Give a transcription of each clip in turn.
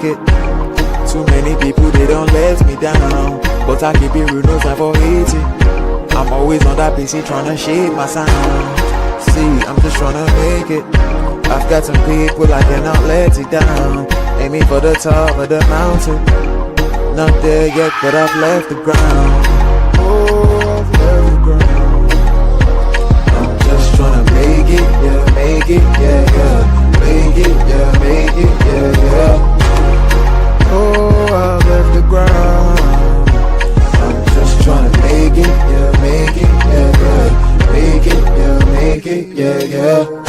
it. Too many people, they don't let me down. But I keep it real, no time for hating. I'm always on that PC trying to shape my sound. See, I'm just trying to make it. I've got some people, I cannot let it down. Aiming for the top of the mountain. Not there yet, but I've left the ground. Oh, I've left the ground. I'm just trying to make it, yeah, make it, yeah, yeah. Make it, yeah, make it, yeah, yeah. Oh, I've left the ground. I'm just trying to make it, yeah, make it, yeah, yeah. Make it, yeah, make it, yeah, yeah.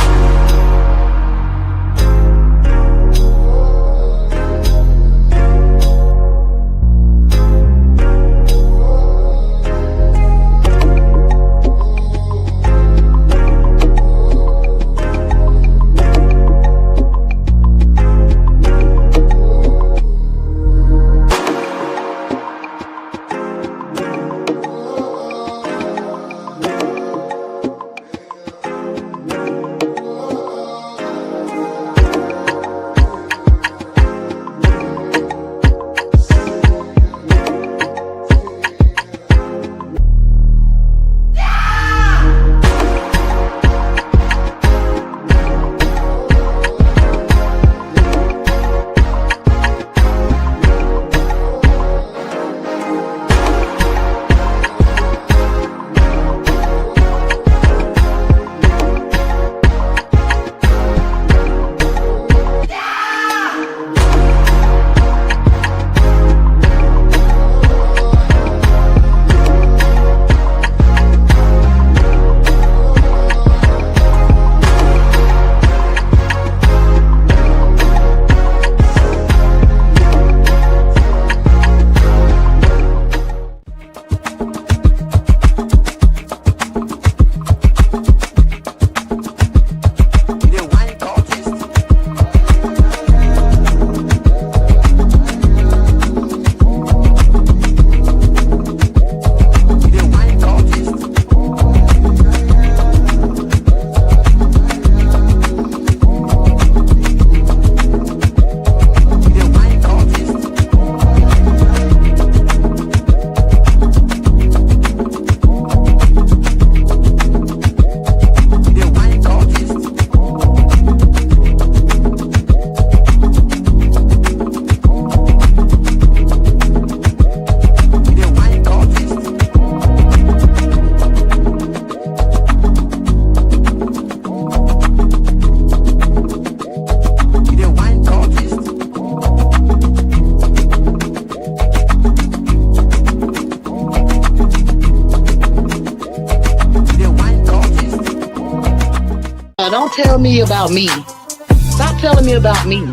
Don't tell me about me. Stop telling me about me.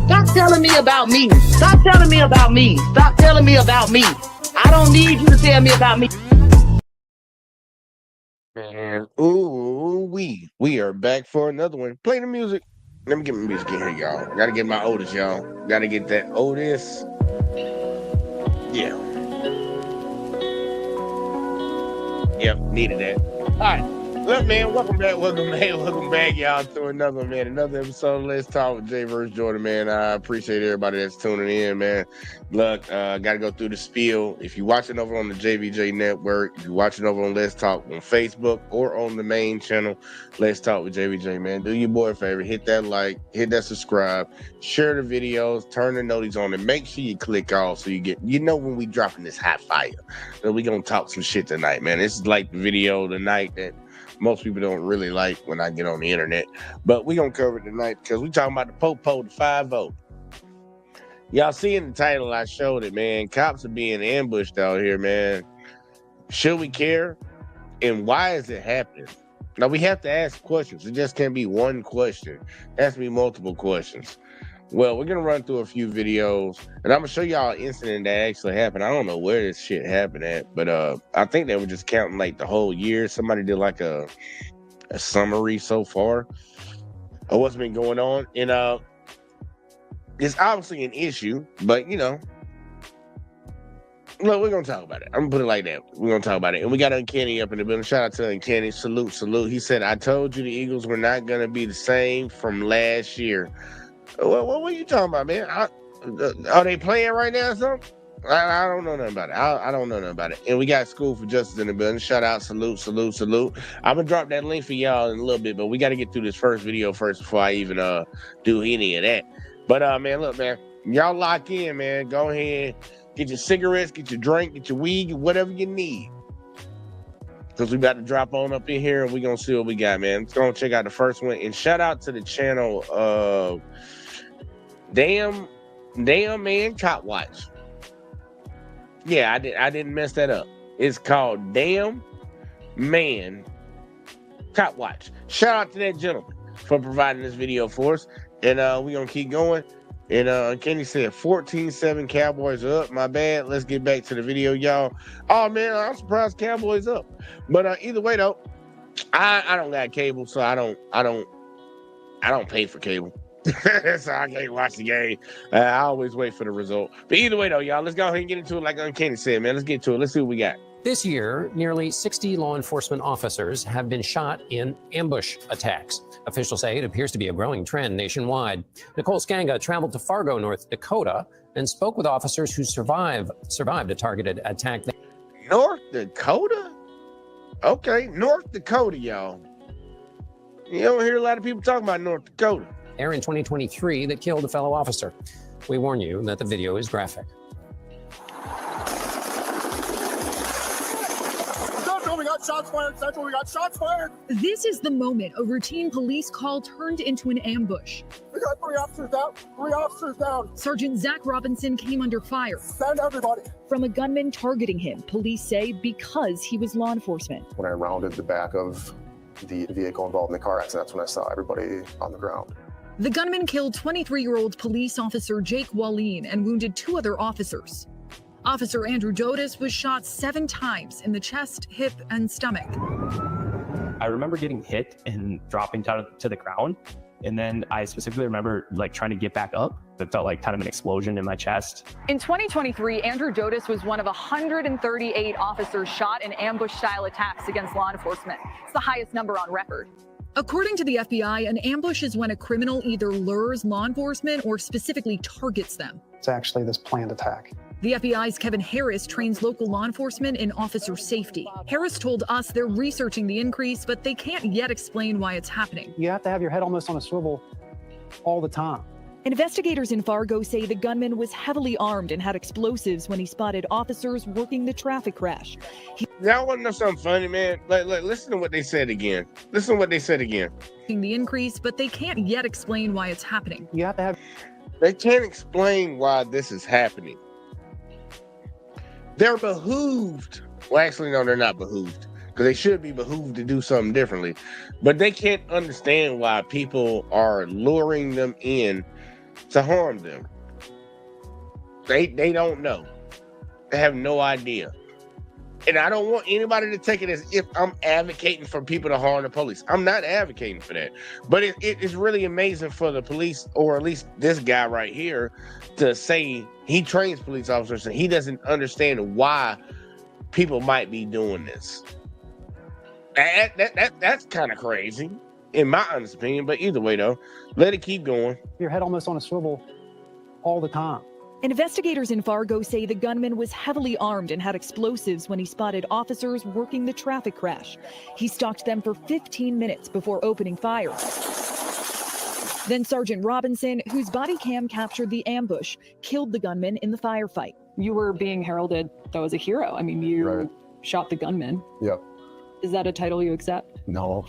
Stop telling me about me. Stop telling me about me. Stop telling me about me. I don't need you to tell me about me. Man, ooh, we are back for another one. Play the music. Let me get my music in here, y'all. Gotta get my Otis, y'all. Gotta get that Otis. Yeah. Yep, needed that. All right. Look, man, welcome back, y'all, to another episode of Let's Talk with Jay vs. Jordan, man. I appreciate everybody that's tuning in, man. Look, gotta go through the spiel. If you're watching over on the JVJ Network, if you're watching over on Let's Talk on Facebook or on the main channel, Let's Talk with JVJ, man, do your boy a favor, hit that like, hit that subscribe, share the videos, turn the notifications on, and make sure you click all so you know when we dropping this hot fire. So we gonna talk some shit tonight, man. This is like the video tonight that most people don't really like when I get on the internet, but we gonna cover it tonight because we talking about the Popo, the 5-0. Y'all see in the title, I showed it, man. Cops are being ambushed out here, man. Should we care? And why is it happening? Now we have to ask questions. It just can't be one question. It has to be multiple questions. Well, we're gonna run through a few videos, and I'm gonna show y'all an incident that actually happened. I don't know where this shit happened at, but I think they were just counting like the whole year. Somebody did like a summary so far of what's been going on, and it's obviously an issue, but you know, look, we're gonna talk about it. I'm gonna put it like that. We're gonna talk about it, and we got Uncanny up in the building. Shout out to Uncanny. Salute. He said, "I told you the Eagles were not gonna be the same from last year." What are you talking about, man? Are they playing right now or something? I don't know nothing about it. I don't know nothing about it. And we got School for Justice in the building. Shout out, salute. I'm gonna drop that link for y'all in a little bit, but we got to get through this first video first before I even do any of that. But man, look, man, y'all lock in, man. Go ahead, get your cigarettes, get your drink, get your weed, whatever you need. Because we about to drop on up in here and we're gonna see what we got, man. Let's go and check out the first one. And shout out to the channel of Damn Man Cop Watch. Yeah, I didn't mess that up. It's called Damn Man Cop Watch. Shout out to that gentleman for providing this video for us. And we're gonna keep going. And Kenny said 14-7 Cowboys are up. My bad. Let's get back to the video, y'all. Oh man, I'm surprised Cowboys up. But either way though, I don't got cable, so I don't pay for cable. So I can't watch the game. I always wait for the result. But either way, though, y'all, let's go ahead and get into it like Kenny said, man. Let's get to it. Let's see what we got. This year, nearly 60 law enforcement officers have been shot in ambush attacks. Officials say it appears to be a growing trend nationwide. Nicole Skanga traveled to Fargo, North Dakota, and spoke with officers who survived a targeted attack. North Dakota? Okay, North Dakota, y'all. You don't hear a lot of people talking about North Dakota. There in 2023 that killed a fellow officer. We warn you that the video is graphic. Central, we got shots fired. Central, we got shots fired. This is the moment a routine police call turned into an ambush. We got 3 officers down. 3 officers down. Sergeant Zach Robinson came under fire. Send everybody. From a gunman targeting him, police say because he was law enforcement. When I rounded the back of the vehicle involved in the car accident, that's when I saw everybody on the ground. The gunman killed 23-year-old police officer Jake Wallin and wounded 2 other officers. Officer Andrew Dotis was shot 7 times in the chest, hip, and stomach. I remember getting hit and dropping down to the ground. And then I specifically remember trying to get back up. It felt like kind of an explosion in my chest. In 2023, Andrew Dotis was one of 138 officers shot in ambush-style attacks against law enforcement. It's the highest number on record. According to the FBI, an ambush is when a criminal either lures law enforcement or specifically targets them. It's actually this planned attack. The FBI's Kevin Harris trains local law enforcement in officer safety. Harris told us they're researching the increase, but they can't yet explain why it's happening. You have to have your head almost on a swivel all the time. Investigators in Fargo say the gunman was heavily armed and had explosives when he spotted officers working the traffic crash. Y'all want to know something funny, man? Listen to what they said again. Listen to what they said again. The increase, but they can't yet explain why it's happening. You have to have... They can't explain why this is happening. They're behooved. Well, actually, no, they're not behooved. Because they should be behooved to do something differently. But they can't understand why people are luring them in to harm them. They don't know. They have no idea. And I don't want anybody to take it as if I'm advocating for people to harm the police. I'm not advocating for that. But it is really amazing for the police, or at least this guy right here, to say he trains police officers and he doesn't understand why people might be doing this. That's kind of crazy, in my honest opinion. But either way, though, let it keep going. Your head almost on a swivel all the time. Investigators in Fargo say the gunman was heavily armed and had explosives when he spotted officers working the traffic crash. He stalked them for 15 minutes before opening fire. Then Sergeant Robinson, whose body cam captured the ambush, killed the gunman in the firefight. You were being heralded, though, as a hero. I mean, you shot the gunman. Yep. Is that a title you accept? No,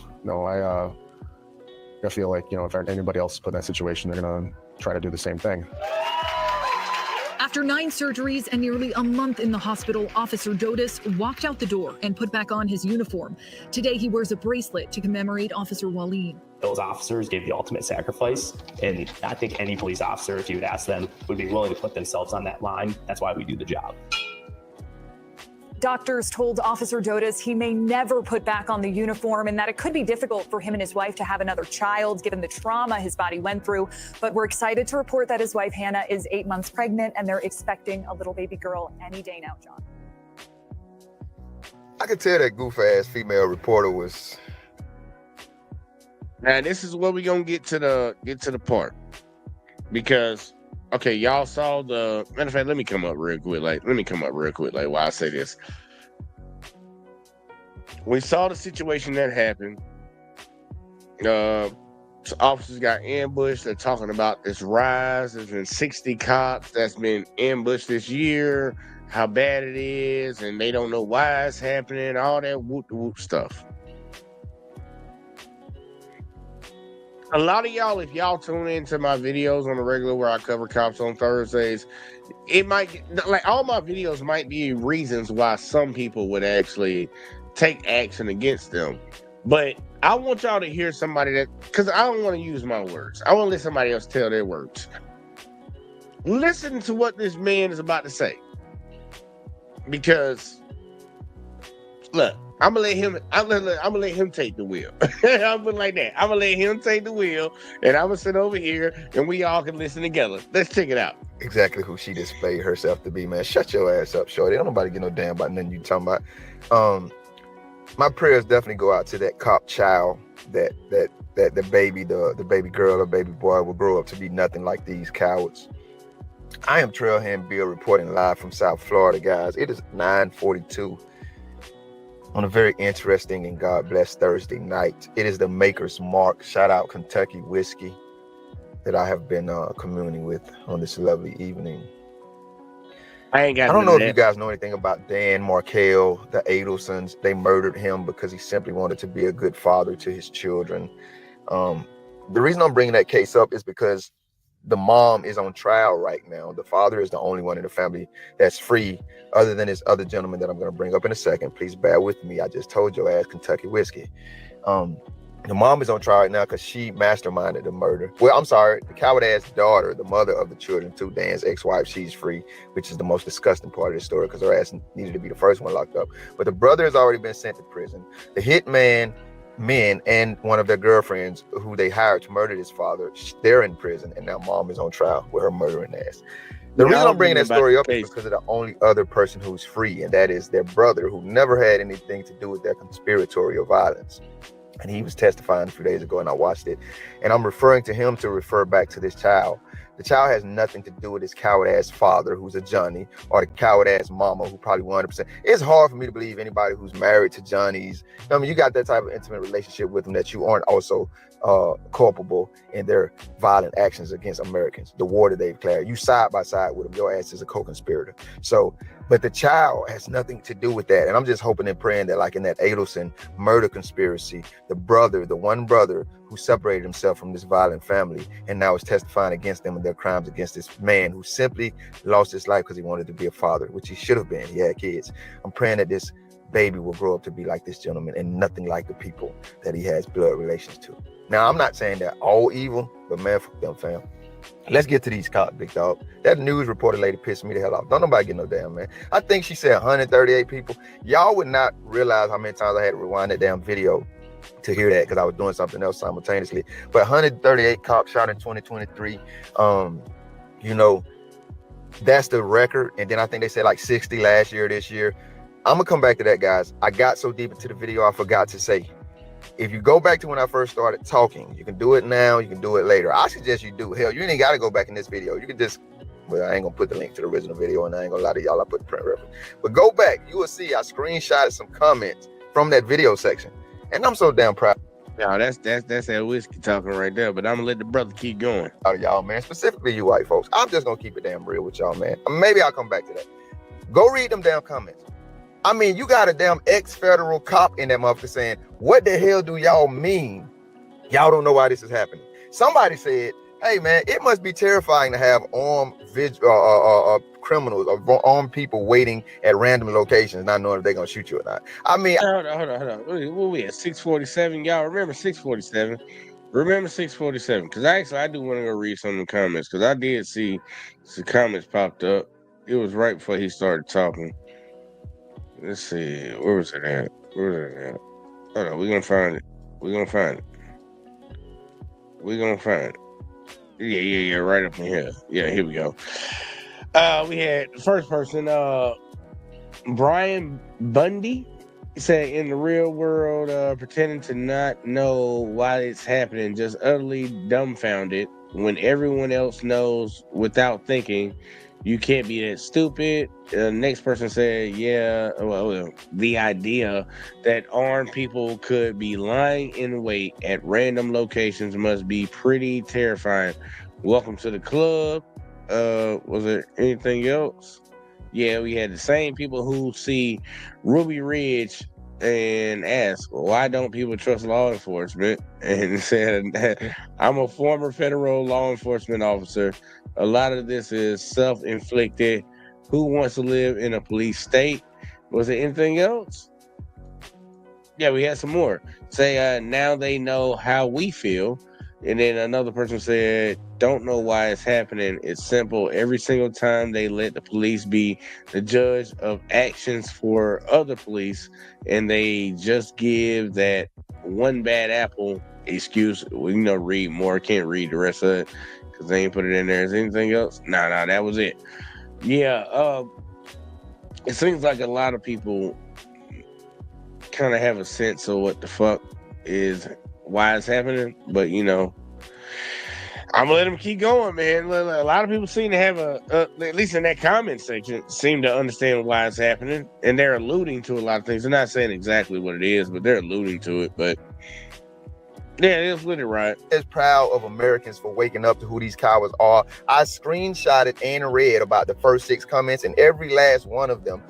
I feel like, if anybody else is put in that situation, they're going to try to do the same thing. After 9 surgeries and nearly a month in the hospital, Officer Dotis walked out the door and put back on his uniform. Today, he wears a bracelet to commemorate Officer Wallin. Those officers gave the ultimate sacrifice. And I think any police officer, if you would ask them, would be willing to put themselves on that line. That's why we do the job. Doctors told Officer Dotis he may never put back on the uniform and that it could be difficult for him and his wife to have another child given the trauma his body went through. But we're excited to report that his wife, Hannah, is 8 months pregnant and they're expecting a little baby girl any day now, John. I could tell that goof-ass female reporter was... Now, this is where we're going to get to the part. Because Okay, y'all saw the matter of fact. Let me come up real quick. Like while I say this, we saw the situation that happened. Officers got ambushed. They're talking about this rise. There's been 60 cops that's been ambushed this year. How bad it is, and they don't know why it's happening. All that whoop stuff. A lot of y'all, if y'all tune into my videos on the regular where I cover cops on Thursdays, it might like all my videos might be reasons why some people would actually take action against them. But I want y'all to hear somebody that, because I don't want to use my words. I want to let somebody else tell their words. Listen to what this man is about to say. Because look, I'm gonna let him take the wheel. I'm gonna like that. I'm gonna let him take the wheel, and I'm gonna sit over here, and we all can listen together. Let's check it out. Exactly who she displayed herself to be, man. Shut your ass up, shorty. Don't nobody get no damn about nothing you talking about. My prayers definitely go out to that cop child, that the baby, the baby girl or baby boy will grow up to be nothing like these cowards. I am Trailhand Bill reporting live from South Florida, guys. It is 9:42. On a very interesting and God bless Thursday night. It is the Maker's Mark. Shout out Kentucky Whiskey that I have been communing with on this lovely evening. I don't know if you guys know anything about Dan Markel, the Adelsons. They murdered him because he simply wanted to be a good father to his children. The reason I'm bringing that case up is because the mom is on trial right now. The father is the only one in the family that's free, other than this other gentleman that I'm going to bring up in a second. Please bear with me. I just told your ass Kentucky Whiskey. The mom is on trial right now because she masterminded the murder. Well, I'm sorry, the coward-ass daughter, the mother of the children, too, Dan's ex-wife, she's free, which is the most disgusting part of the story because her ass needed to be the first one locked up. But the brother has already been sent to prison. The hitman men and one of their girlfriends who they hired to murder his father, they're in prison, and now mom is on trial with her murdering ass. The reason I'm bringing that story up is because of the only other person who's free, and that is their brother, who never had anything to do with their conspiratorial violence. And he was testifying a few days ago, and I watched it. And I'm referring to him to refer back to this child. The child has nothing to do with his coward-ass father, who's a Johnny, or the coward-ass mama, who probably 100%. It's hard for me to believe anybody who's married to Johnnies. I mean, you got that type of intimate relationship with them that you aren't also culpable in their violent actions against Americans, the war that they've declared. You side by side with them. Your ass is a co-conspirator. So, but the child has nothing to do with that. And I'm just hoping and praying that, like in that Adelson murder conspiracy, the one brother who separated himself from this violent family and now is testifying against them and their crimes against this man who simply lost his life because he wanted to be a father, which he should have been. He had kids. I'm praying that this baby will grow up to be like this gentleman and nothing like the people that he has blood relations to. Now, I'm not saying they're all evil, but man, fuck them, fam. Let's get to these cops, big dog. That news reporter lady pissed me the hell off. Don't nobody get no damn, man. I think she said 138 people. Y'all would not realize how many times I had to rewind that damn video to hear that because I was doing something else simultaneously. But 138 cops shot in 2023. You know, that's the record. And then I think they said like 60 last year, this year. I'm gonna come back to that, guys. I got so deep into the video, I forgot to say, if you go back to when I first started talking, you can do it now, you can do it later. I suggest you do. Hell, you ain't got to go back in this video. You can just, well, I ain't going to put the link to the original video, and I ain't going to lie to y'all, I put the print reference. But go back. You will see I screenshotted some comments from that video section. And I'm so damn proud. No, that's that whiskey talking right there, but I'm going to let the brother keep going. Out of y'all, man, specifically you white folks. I'm just going to keep it damn real with y'all, man. Maybe I'll come back to that. Go read them damn comments. I mean, you got a damn ex-federal cop in that motherfucker saying, what the hell do y'all mean? Y'all don't know why this is happening. Somebody said, hey, man, it must be terrifying to have armed criminals or armed people waiting at random locations, not knowing if they're going to shoot you or not. I mean, hold on. What we at 647? Y'all remember 647? Remember 647? Because I do want to go read some of the comments because I did see some comments popped up. It was right before he started talking. Let's see, where was it at? Hold on, we're gonna find it. Yeah, right up in here. Yeah, here we go. We had the first person, Brian Bundy. He said, in the real world, pretending to not know why it's happening, just utterly dumbfounded when everyone else knows without thinking. You can't be that stupid. The next person said, yeah, well, the idea that armed people could be lying in wait at random locations must be pretty terrifying. Welcome to the club. Was there anything else? Yeah, we had the same people who see Ruby Ridge and ask, why don't people trust law enforcement? And said, I'm a former federal law enforcement officer. A lot of this is self-inflicted. Who wants to live in a police state? Was there anything else? Yeah, we had some more. Say, now they know how we feel. And then another person said, don't know why it's happening. It's simple. Every single time they let the police be the judge of actions for other police, and they just give that one bad apple excuse. We read more. Can't read the rest of it because they ain't put it in there. Is anything else? Nah, that was it. Yeah, it seems like a lot of people kind of have a sense of what the fuck is why it's happening, but I'm gonna let them keep going, man. A lot of people seem to have at least in that comment section, seem to understand why it's happening, and they're alluding to a lot of things. They're not saying exactly what it is, but they're alluding to it. But yeah, it's with it, right? Is proud of Americans for waking up to who these cowards are. I screenshotted and read about the first 6 comments, and every last one of them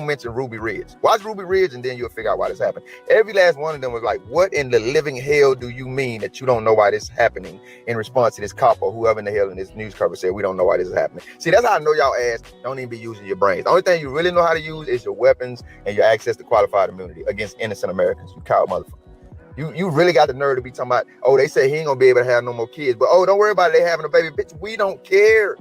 mentioned Ruby Ridge. Watch Ruby Ridge, and then you'll figure out why this happened. Every last one of them was like, what in the living hell do you mean that you don't know why this is happening? In response to this cop or whoever in the hell in this news cover said, we don't know why this is happening. See, that's how I know y'all ass don't even be using your brains. The only thing you really know how to use is your weapons and your access to qualified immunity against innocent Americans, you coward motherfucker. You really got the nerve to be talking about, oh, they say he ain't gonna be able to have no more kids, but oh, don't worry about it, they having a baby. Bitch, we don't care.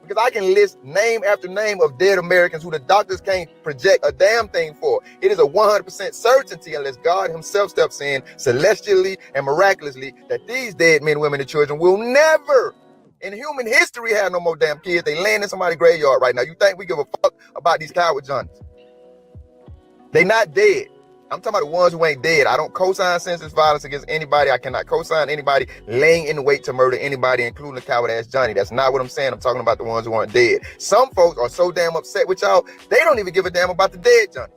Because I can list name after name of dead Americans who the doctors can't project a damn thing for. It is a 100% certainty, unless God himself steps in celestially and miraculously, that these dead men, women, and children will never in human history have no more damn kids. They laying in somebody's graveyard right now. You think we give a fuck about these coward Johnnies? They not dead. I'm talking about the ones who ain't dead. I don't co-sign senseless violence against anybody. I cannot co-sign anybody laying in wait to murder anybody, including the coward ass Johnny. That's not what I'm saying. I'm talking about the ones who aren't dead. Some folks are so damn upset with y'all, they don't even give a damn about the dead Johnnies.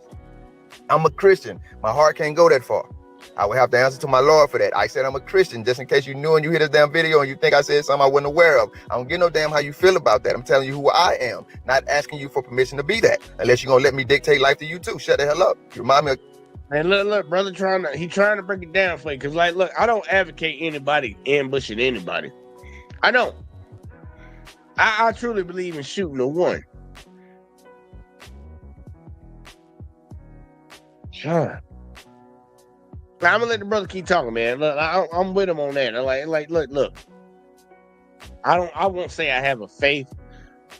I'm a Christian. My heart can't go that far. I would have to answer to my Lord for that. I said I'm a Christian, just in case you knew and you hear this damn video and you think I said something I wasn't aware of. I don't give no damn how you feel about that. I'm telling you who I am, not asking you for permission to be that, unless you're gonna let me dictate life to you too. Shut the hell up. You remind me of And look, brother, trying to break it down for you. Cause look, I don't advocate anybody ambushing anybody. I don't. I truly believe in shooting the one. Sure. Now, I'm gonna let the brother keep talking, man. Look, I'm with him on that. Look. I won't say I have a faith.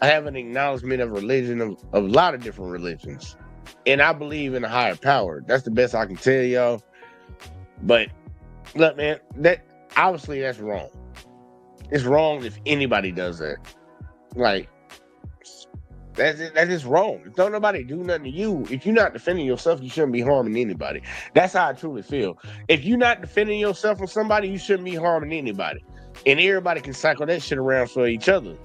I have an acknowledgement of religion of a lot of different religions. And I believe in a higher power. That's the best I can tell y'all. But look, man, that obviously that's wrong. It's wrong if anybody does that. Like, that is wrong. If don't nobody do nothing to you, if you're not defending yourself, you shouldn't be harming anybody. That's how I truly feel. If you're not defending yourself from somebody, you shouldn't be harming anybody. And everybody can cycle that shit around for each other.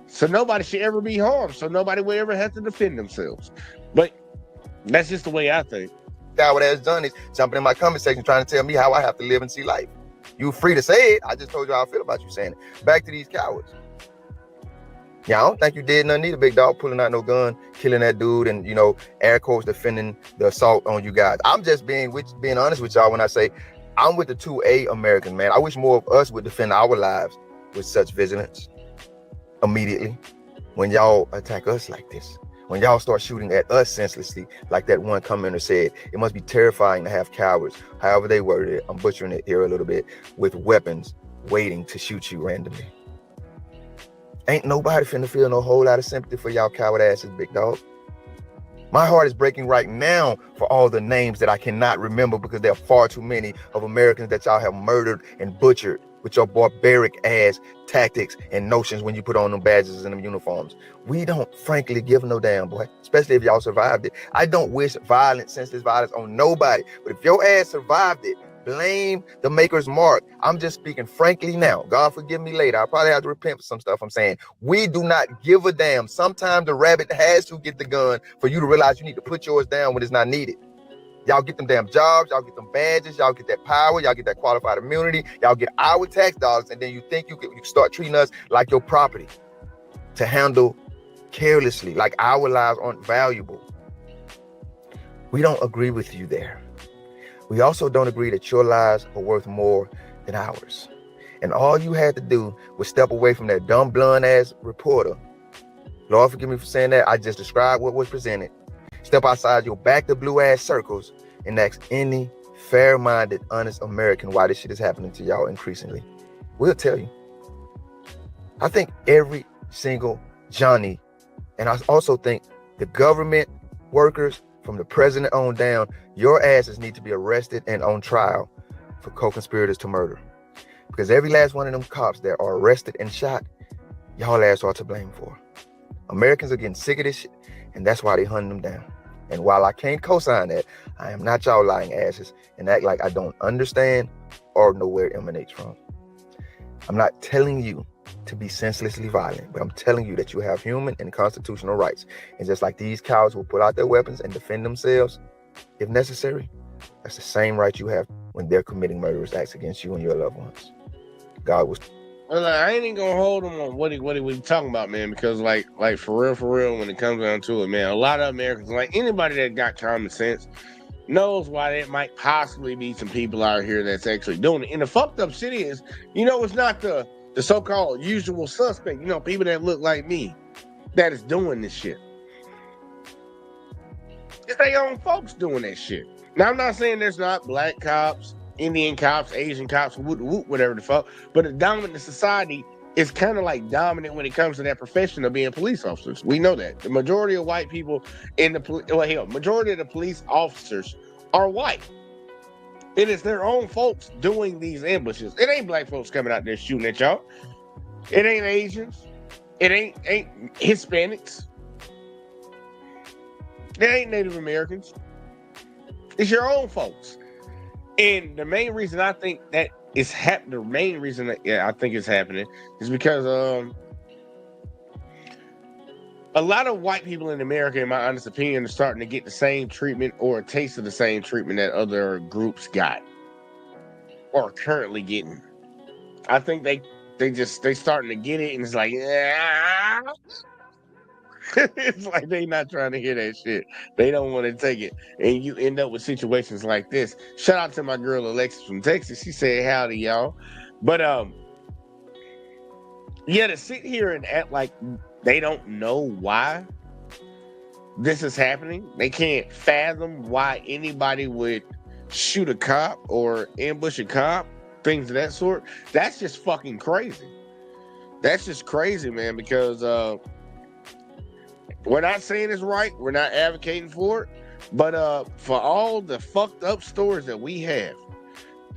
So nobody should ever be harmed. So nobody will ever have to defend themselves. But that's just the way I think. Coward ass Johnnies jumping in my comment section trying to tell me how I have to live and see life. You free to say it. I just told you how I feel about you saying it. Back to these cowards. Yeah, I don't think you did nothing either, big dog, pulling out no gun, killing that dude, and air quotes defending the assault on you guys. I'm just being honest with y'all when I say I'm with the 2A Americans, man. I wish more of us would defend our lives with such vigilance immediately when y'all attack us like this. When y'all start shooting at us senselessly, like that one commenter said, it must be terrifying to have cowards, however they worded it, I'm butchering it here a little bit, with weapons waiting to shoot you randomly. Ain't nobody finna feel no whole lot of sympathy for y'all coward asses, big dog. My heart is breaking right now for all the names that I cannot remember because there are far too many of Americans that y'all have murdered and butchered with your barbaric ass tactics and notions when you put on them badges and them uniforms. We don't frankly give no damn, boy, especially if y'all survived it. I don't wish violence, senseless violence on nobody, but if your ass survived it, blame the maker's mark. I'm just speaking frankly now. God forgive me later. I'll probably have to repent for some stuff I'm saying. We do not give a damn. Sometimes the rabbit has to get the gun for you to realize you need to put yours down when it's not needed. Y'all get them damn jobs, y'all get them badges, y'all get that power, y'all get that qualified immunity, y'all get our tax dollars, and then you think you can start treating us like your property to handle carelessly, like our lives aren't valuable. We don't agree with you there. We also don't agree that your lives are worth more than ours. And all you had to do was step away from that dumb, blunt ass reporter. Lord, forgive me for saying that. I just described what was presented. Step outside your back to blue ass circles and ask any fair-minded, honest American why this shit is happening to y'all increasingly. We'll tell you. I think every single Johnny, and I also think the government workers from the president on down, your asses need to be arrested and on trial for co-conspirators to murder. Because every last one of them cops that are arrested and shot, y'all ass are to blame for. Americans are getting sick of this shit, and that's why they hunting them down. And while I can't co-sign that, I am not y'all lying asses and act like I don't understand or know where it emanates from. I'm not telling you to be senselessly violent, but I'm telling you that you have human and constitutional rights. And just like these cowards will pull out their weapons and defend themselves, if necessary, that's the same right you have when they're committing murderous acts against you and your loved ones. God was. Well, I ain't even gonna hold him on what he talking about, man, because like for real, when it comes down to it, man, a lot of Americans, like anybody that got common sense, knows why there might possibly be some people out here that's actually doing it. And the fucked up shit is, it's not the so-called usual suspect, people that look like me that is doing this shit. It's their own folks doing that shit. Now, I'm not saying there's not black cops, Indian cops, Asian cops, whatever the fuck, but the dominant society is kind of like dominant when it comes to that profession of being police officers. We know that. The majority of white people in the majority of the police officers are white. It is their own folks doing these ambushes. It ain't black folks coming out there shooting at y'all. It ain't Asians. It ain't Hispanics. It ain't Native Americans. It's your own folks. And the main reason I think that is happening is because a lot of white people in America, in my honest opinion, are starting to get the same treatment or a taste of the same treatment that other groups got or are currently getting. I think they starting to get it, and it's like, yeah. It's like they not trying to hear that shit. They don't want to take it. And you end up with situations like this. Shout out to my girl Alexis from Texas. She said, howdy, y'all. But to sit here and act like they don't know why this is happening. They can't fathom why anybody would shoot a cop or ambush a cop, things of that sort. That's just fucking crazy. That's just crazy, man, because we're not saying it's right. We're not advocating for it. But for all the fucked up stories that we have,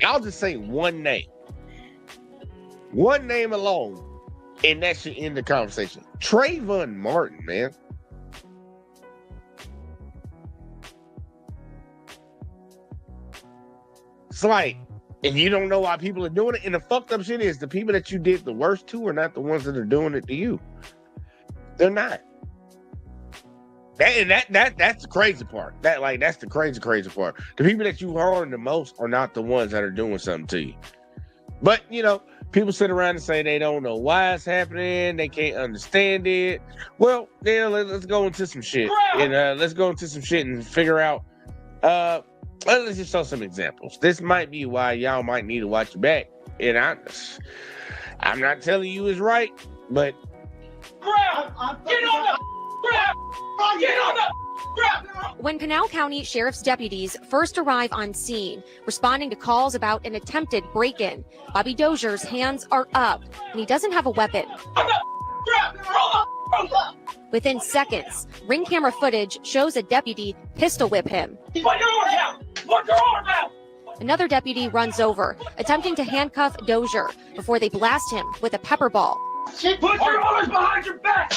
I'll just say one name. One name alone, and that should end the conversation. Trayvon Martin, man. It's like, and you don't know why people are doing it. And the fucked up shit is the people that you did the worst to are not the ones that are doing it to you. They're not. That's the crazy part. That's the crazy part. The people that you harm the most are not the ones that are doing something to you. But people sit around and say they don't know why it's happening, they can't understand it. Well, let's go into some shit. And let's go into some shit and figure out let's just show some examples. This might be why y'all might need to watch your back. And I'm not telling you it's right, but When Pinal County Sheriff's deputies first arrive on scene, responding to calls about an attempted break-in, Bobby Dozier's hands are up, and he doesn't have a weapon. Within seconds, ring camera footage shows a deputy pistol whip him. Put your arm down! Put your arm down! Another deputy runs over, attempting to handcuff Dozier before they blast him with a pepper ball. Put your arms behind your back!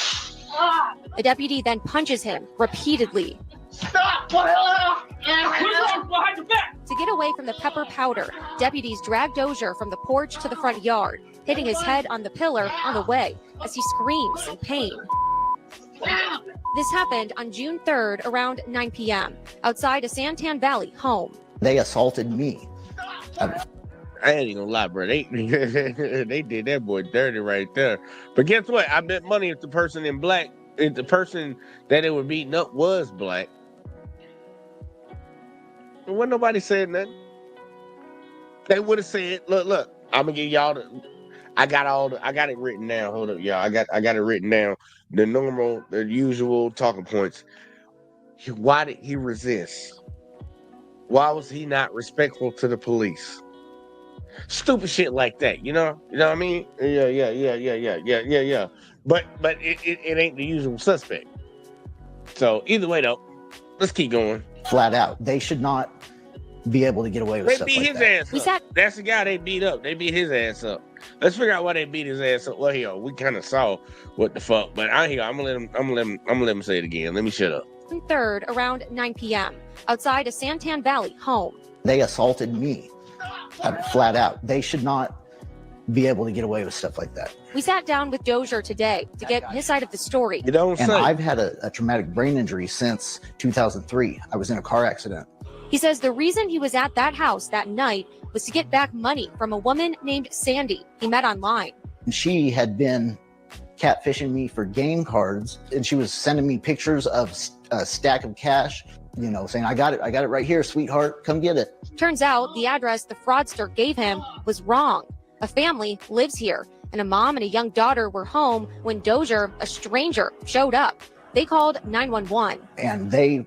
A deputy then punches him repeatedly. Stop! Put your arms behind your back! To get away from the pepper powder, deputies drag Dozier from the porch to the front yard, hitting his head on the pillar on the way as he screams in pain. This happened on June 3rd around 9 p.m. outside a Santan Valley home. They assaulted me. I ain't gonna lie, bro. They they did that boy dirty right there. But guess what? I bet money if the person in black, if the person that they were beating up was black, when nobody said nothing, they would have said, "Look, I'm gonna give y'all the." I got it written down. Hold up, y'all. I got it written down. The usual talking points. Why did he resist? Why was he not respectful to the police? Stupid shit like that, you know what I mean? Yeah. But it ain't the usual suspect. So either way though, let's keep going. Flat out, they should not be able to get away with They stuff beat like his that. ass up. That's the guy they beat up. They beat his ass up. Let's figure out why they beat his ass up. Well, here we kind of saw what the fuck, but I'm gonna let him say it again. Let me shut up. 3rd around 9 p.m. outside a Santan Valley home. They assaulted me. Flat out, they should not be able to get away with stuff like that. We sat down with Dozier today to get his side of the story. You don't And say. I've had a traumatic brain injury since 2003. I was in a car accident. He says the reason he was at that house that night was to get back money from a woman named Sandy he met online. And she had been catfishing me for game cards, and she was sending me pictures of a stack of cash, you know, saying, I got it right here, sweetheart, come get it. Turns out the address the fraudster gave him was wrong. A family lives here, and a mom and a young daughter were home when Dozier, a stranger, showed up. They called 911. And they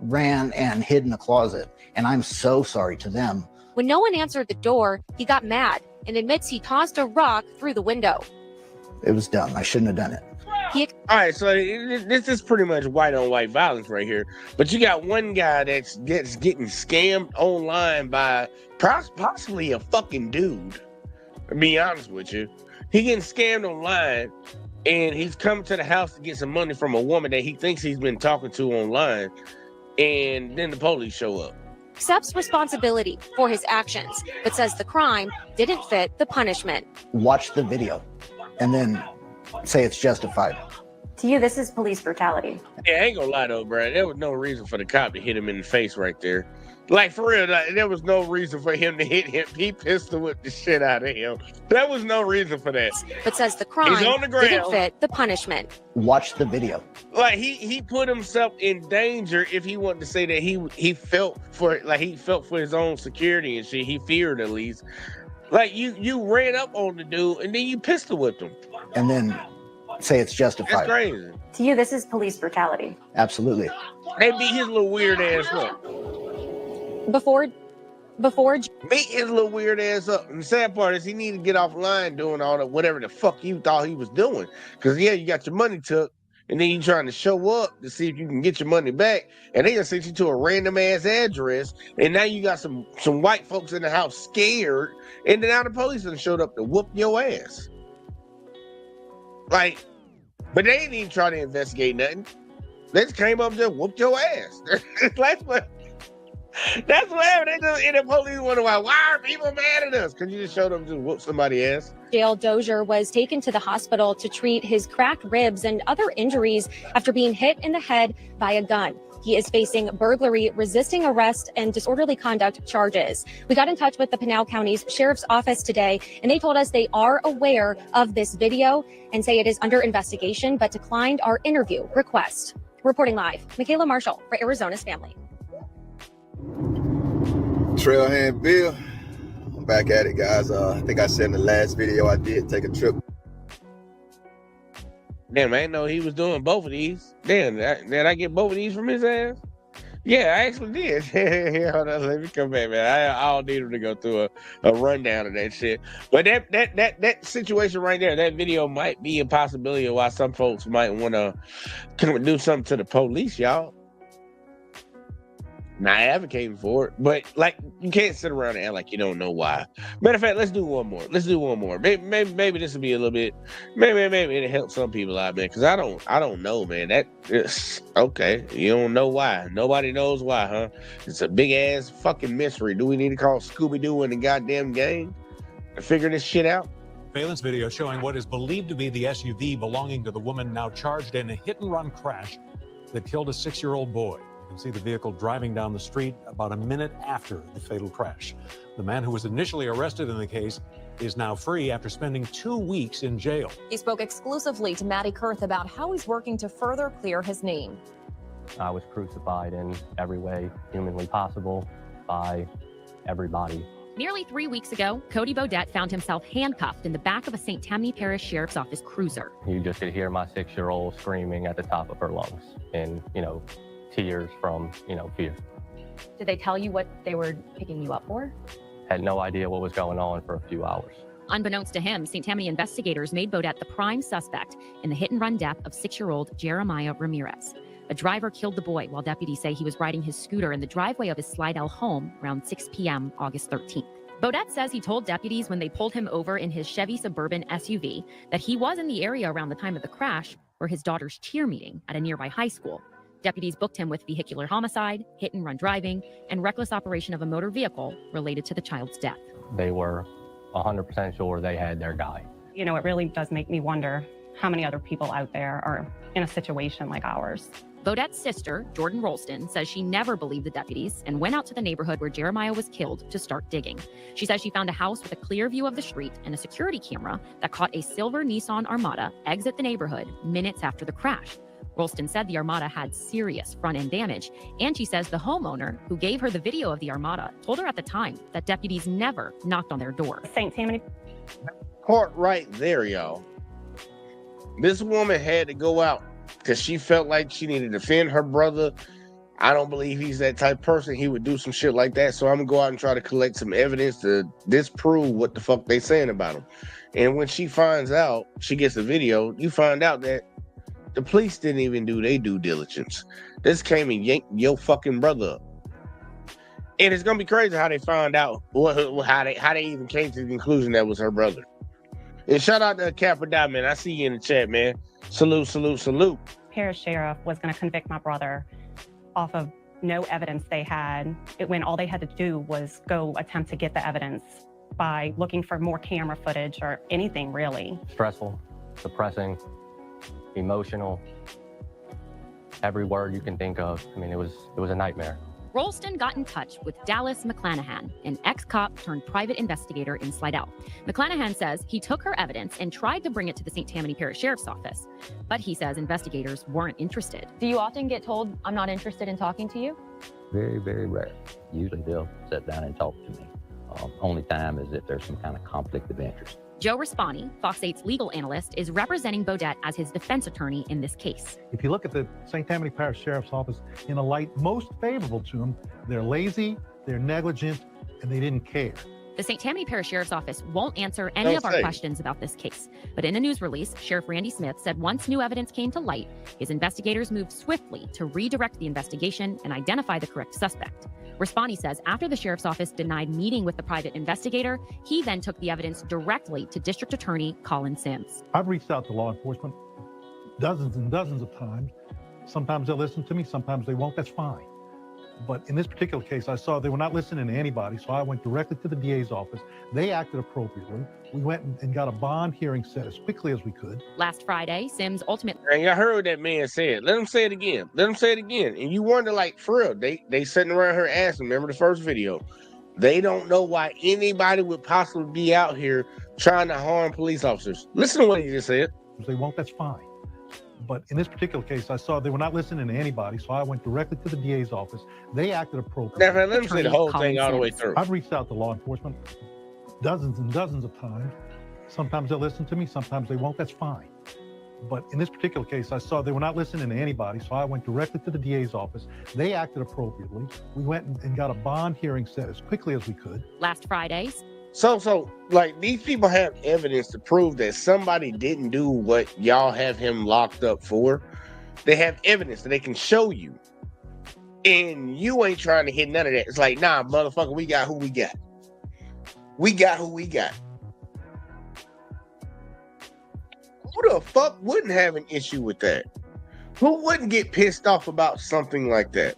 ran and hid in the closet, and I'm so sorry to them. When no one answered the door, he got mad and admits he tossed a rock through the window. It was dumb. I shouldn't have done it. All right, so this is pretty much white on white violence right here. But you got one guy that's getting scammed online by possibly a fucking dude. To be honest with you, he getting scammed online, and he's coming to the house to get some money from a woman that he thinks he's been talking to online, and then the police show up. Accepts responsibility for his actions, but says the crime didn't fit the punishment. Watch the video and then say it's justified. To you, this is police brutality. Yeah, I ain't gonna lie though, bro. There was no reason for the cop to hit him in the face right there. Like, for real, like, there was no reason for him to hit him. He pistol whipped the shit out of him. There was no reason for that. But says the crime He's on the ground. didn't fit the punishment. Watch the video. Like, he put himself in danger if he wanted to say that he felt for his own security and shit. He feared, at least. Like, you ran up on the dude and then you pistol whipped him. And then say it's justified. That's crazy. To you, this is police brutality. Absolutely. They beat his little weird ass up. Before beat his little weird ass up. And the sad part is he needed to get offline doing all that, whatever the fuck you thought he was doing. Because, yeah, you got your money took, and then you trying to show up to see if you can get your money back, and they just sent you to a random ass address, and now you got some white folks in the house scared, and then now the police done showed up to whoop your ass. Like, but they didn't even try to investigate nothing. They just came up and just whooped your ass. That's what happened. They just, and the police wonder why are people mad at us? Because you just showed up to whoop somebody's ass. jail, Dozier was taken to the hospital to treat his cracked ribs and other injuries after being hit in the head by a gun. He is facing burglary, resisting arrest, and disorderly conduct charges. We got in touch with the Pinal County's Sheriff's Office today, and they told us they are aware of this video and say it is under investigation, but declined our interview request. Reporting live, Michaela Marshall for Arizona's Family. Trailhand Bill, I'm back at it, guys. I think I said in the last video I did take a trip. Damn, I didn't know he was doing both of these. Damn, did I get both of these from his ass? Yeah, I actually did. Hold on, let me come back, man. I don't need him to go through a rundown of that shit. But that situation right there, that video might be a possibility of why some folks might want to do something to the police, y'all. not advocating for it, but like you can't sit around and act like you don't know why. Matter of fact, let's do one more. Maybe this will be a little bit. Maybe it'll help some people out, man. Because I don't know, man. That is okay. You don't know why. Nobody knows why, huh? It's a big ass fucking mystery. Do we need to call Scooby-Doo in the goddamn game to figure this shit out? Surveillance video showing what is believed to be the SUV belonging to the woman now charged in a hit-and-run crash that killed a 6-year-old boy. You can see the vehicle driving down the street about a minute after the fatal crash. The man who was initially arrested in the case is now free after spending 2 weeks in jail. He spoke exclusively to Maddie Kurth about how he's working to further clear his name. I was crucified in every way humanly possible by everybody. Nearly 3 weeks ago, Cody Bodette found himself handcuffed in the back of a St. Tammany Parish Sheriff's Office cruiser. You just could hear my 6-year-old screaming at the top of her lungs and, tears from, fear. Did they tell you what they were picking you up for? Had no idea what was going on for a few hours. Unbeknownst to him, St. Tammany investigators made Bodette the prime suspect in the hit-and-run death of 6-year-old Jeremiah Ramirez. A driver killed the boy while deputies say he was riding his scooter in the driveway of his Slidell home around 6 p.m. August 13th. Bodette says he told deputies when they pulled him over in his Chevy Suburban SUV that he was in the area around the time of the crash for his daughter's cheer meeting at a nearby high school. Deputies booked him with vehicular homicide, hit-and-run driving, and reckless operation of a motor vehicle related to the child's death. They were 100% sure they had their guy. It really does make me wonder how many other people out there are in a situation like ours. Bodette's sister, Jordan Rolston, says she never believed the deputies and went out to the neighborhood where Jeremiah was killed to start digging. She says she found a house with a clear view of the street and a security camera that caught a silver Nissan Armada exit the neighborhood minutes after the crash. Rolston said the Armada had serious front-end damage, and she says the homeowner who gave her the video of the Armada told her at the time that deputies never knocked on their door. St. Tammany. Part right there, y'all. This woman had to go out because she felt like she needed to defend her brother. I don't believe he's that type of person. He would do some shit like that. So I'm gonna go out and try to collect some evidence to disprove what the fuck they saying about him. And when she finds out, she gets the video, you find out that the police didn't even do their due diligence. This came and yanked your fucking brother up. And it's gonna be crazy how they found out how they even came to the conclusion that was her brother. And shout out to Capadot, man. I see you in the chat, man. Salute, salute, salute. Parish sheriff was going to convict my brother off of no evidence they had. When all they had to do was go attempt to get the evidence by looking for more camera footage or anything really. Stressful, depressing, emotional, every word you can think of. I mean, it was a nightmare. Rolston got in touch with Dallas McClanahan, an ex-cop turned private investigator in Slidell. McClanahan says he took her evidence and tried to bring it to the St. Tammany Parish Sheriff's Office, but he says investigators weren't interested. Do you often get told, I'm not interested in talking to you? Very, very rare. Usually they'll sit down and talk to me. Only time is if there's some kind of conflict of interest. Joe Raspani, Fox 8's legal analyst, is representing Bodette as his defense attorney in this case. If you look at the St. Tammany Parish Sheriff's Office in a light most favorable to them, they're lazy, they're negligent, and they didn't care. The St. Tammany Parish Sheriff's Office won't answer any of our questions about this case. But in a news release, Sheriff Randy Smith said once new evidence came to light, his investigators moved swiftly to redirect the investigation and identify the correct suspect. Raspani says after the Sheriff's Office denied meeting with the private investigator, he then took the evidence directly to District Attorney Colin Sims. I've reached out to law enforcement dozens and dozens of times. Sometimes they'll listen to me, sometimes they won't, that's fine. But in this particular case, I saw they were not listening to anybody, so I went directly to the DA's office. They acted appropriately. We went and got a bond hearing set as quickly as we could. Last Friday, Sims ultimately... And y'all heard what that man said. Let him say it again. Let him say it again. And you wonder, like, for real, they sitting around here asking, remember the first video? They don't know why anybody would possibly be out here trying to harm police officers. Listen to what he just said. If they won't, that's fine. But in this particular case, I saw they were not listening to anybody, so I went directly to the DA's office. They acted appropriately. Now, let him say the whole thing all the way through. I've reached out to law enforcement dozens and dozens of times. Sometimes they'll listen to me, sometimes they won't, that's fine. But in this particular case, I saw they were not listening to anybody, so I went directly to the DA's office. They acted appropriately. We went and got a bond hearing set as quickly as we could. Last Friday. So, like, these people have evidence to prove that somebody didn't do what y'all have him locked up for. They have evidence that they can show you. and you ain't trying to hit none of that. It's like, nah, motherfucker, we got who we got. We got who we got. Who the fuck wouldn't have an issue with that? Who wouldn't get pissed off about something like that?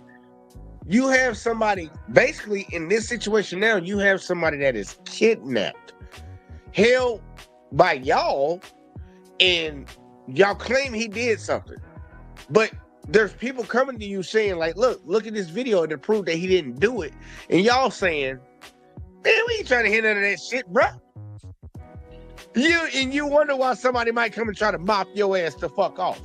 You have somebody, basically in this situation now, you have somebody that is kidnapped, held by y'all, and y'all claim he did something. But there's people coming to you saying, like, look at this video to prove that he didn't do it. And y'all saying, man, we ain't trying to hit none of that shit, bruh. You wonder why somebody might come and try to mop your ass the fuck off.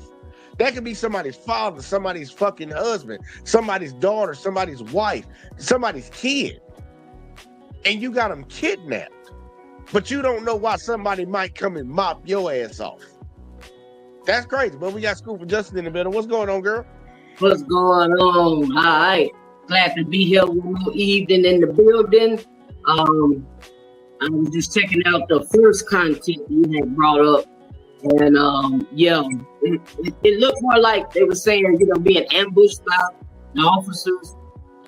That could be somebody's father, somebody's fucking husband, somebody's daughter, somebody's wife, somebody's kid. And you got them kidnapped. But you don't know why somebody might come and mop your ass off. That's crazy. But we got School for Justice in the middle. What's going on, girl? What's going on? All right. Glad to be here one more evening in the building. I was just checking out the first content you had brought up. And it looked more like they were saying, being ambushed by the officers.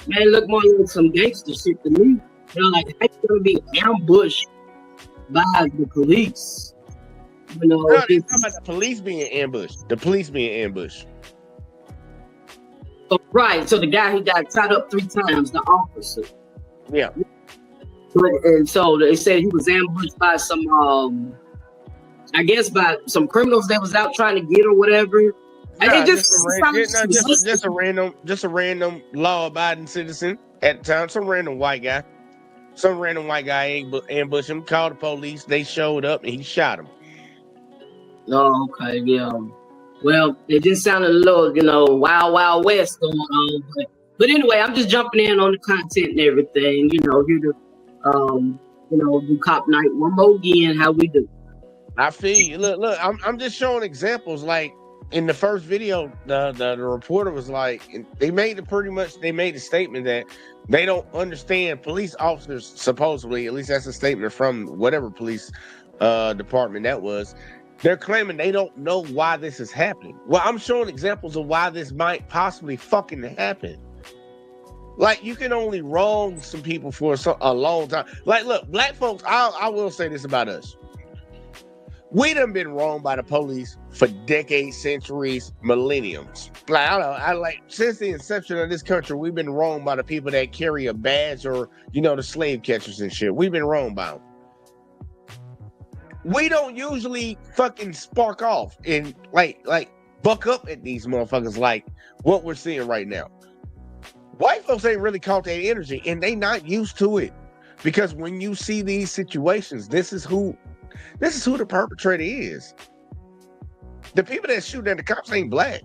Man, it looked more like some gangster shit to me. Like, how you gonna be ambushed by the police? No, they're talking about the police being ambushed. The police being ambushed. Oh, right. So the guy who got shot up 3 times, the officer. Yeah. And so they said he was ambushed by some, I guess by some criminals that was out trying to get or whatever. And Nah, it just a random law-abiding citizen at the time. Some random white guy ambushed him, called the police. They showed up and he shot him. Oh, okay, yeah. Well, it just sounded a little, wild, wild west going on. But anyway, I'm just jumping in on the content and everything. Here to, do Cop Night one more again. How we do? I feel you. Look. I'm just showing examples. Like in the first video, the reporter was like, they made the statement that they don't understand police officers. Supposedly, at least that's a statement from whatever police department that was. They're claiming they don't know why this is happening. Well, I'm showing examples of why this might possibly fucking happen. Like, you can only wrong some people for a long time. Like, look, black folks, I will say this about us. We done been wronged by the police for decades, centuries, millenniums. Like, since the inception of this country, we've been wronged by the people that carry a badge or, the slave catchers and shit. We've been wronged by them. We don't usually fucking spark off and like buck up at these motherfuckers like what we're seeing right now. White folks ain't really caught that energy, and they not used to it. Because when you see these situations, this is who the perpetrator is. The people that shoot at the cops ain't black.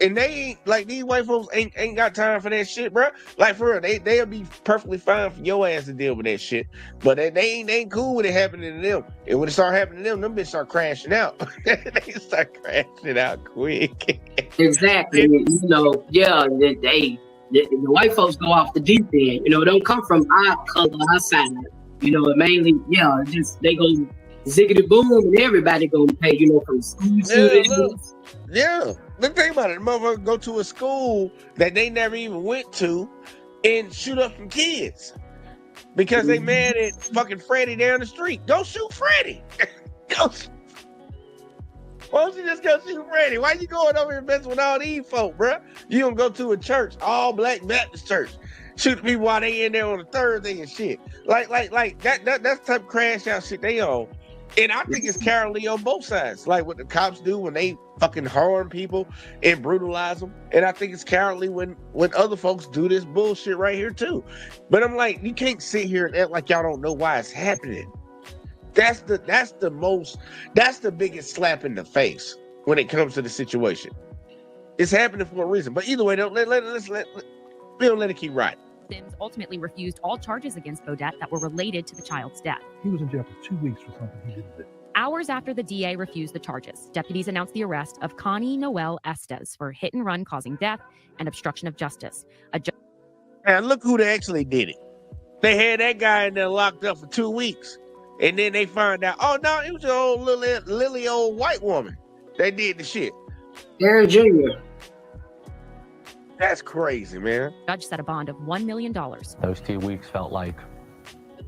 And they ain't, like, these white folks ain't got time for that shit, bro. Like, for real, they'll be perfectly fine for your ass to deal with that shit. But they ain't cool with it happening to them. And when it start happening to them bitches start crashing out. They start crashing out quick. Exactly. The white folks go off the deep end. It don't come from our color, our side. Mainly, just they go ziggity boom and everybody gonna pay, from school shootings. Yeah. Look, think about it. The motherfucker go to a school that they never even went to and shoot up some kids because they mad at fucking Freddie down the street. Go shoot Freddie. Why don't you just go shoot Freddie? Why you going over here messing with all these folk, bro? You don't go to a church, all black Baptist church, shoot people while they in there on a Thursday and shit. Like that's the type of crash out shit they on. And I think it's cowardly on both sides, like what the cops do when they fucking harm people and brutalize them. And I think it's cowardly when other folks do this bullshit right here too. But I'm like, you can't sit here and act like y'all don't know why it's happening. That's the biggest slap in the face when it comes to the situation. It's happening for a reason. But either way, we don't let it keep riding. Sims ultimately refused all charges against Bodette that were related to the child's death. He was in jail for 2 weeks for something he didn't do. Hours after the DA refused the charges, deputies announced the arrest of Connie Noel Estes for hit and run causing death and obstruction of justice. And look who they actually did it. They had that guy in there locked up for 2 weeks. And then they find out, oh no, it was an old lily old white woman that did the shit. Aaron Jr. That's crazy, man. Judge set a bond of $1 million. Those 2 weeks felt like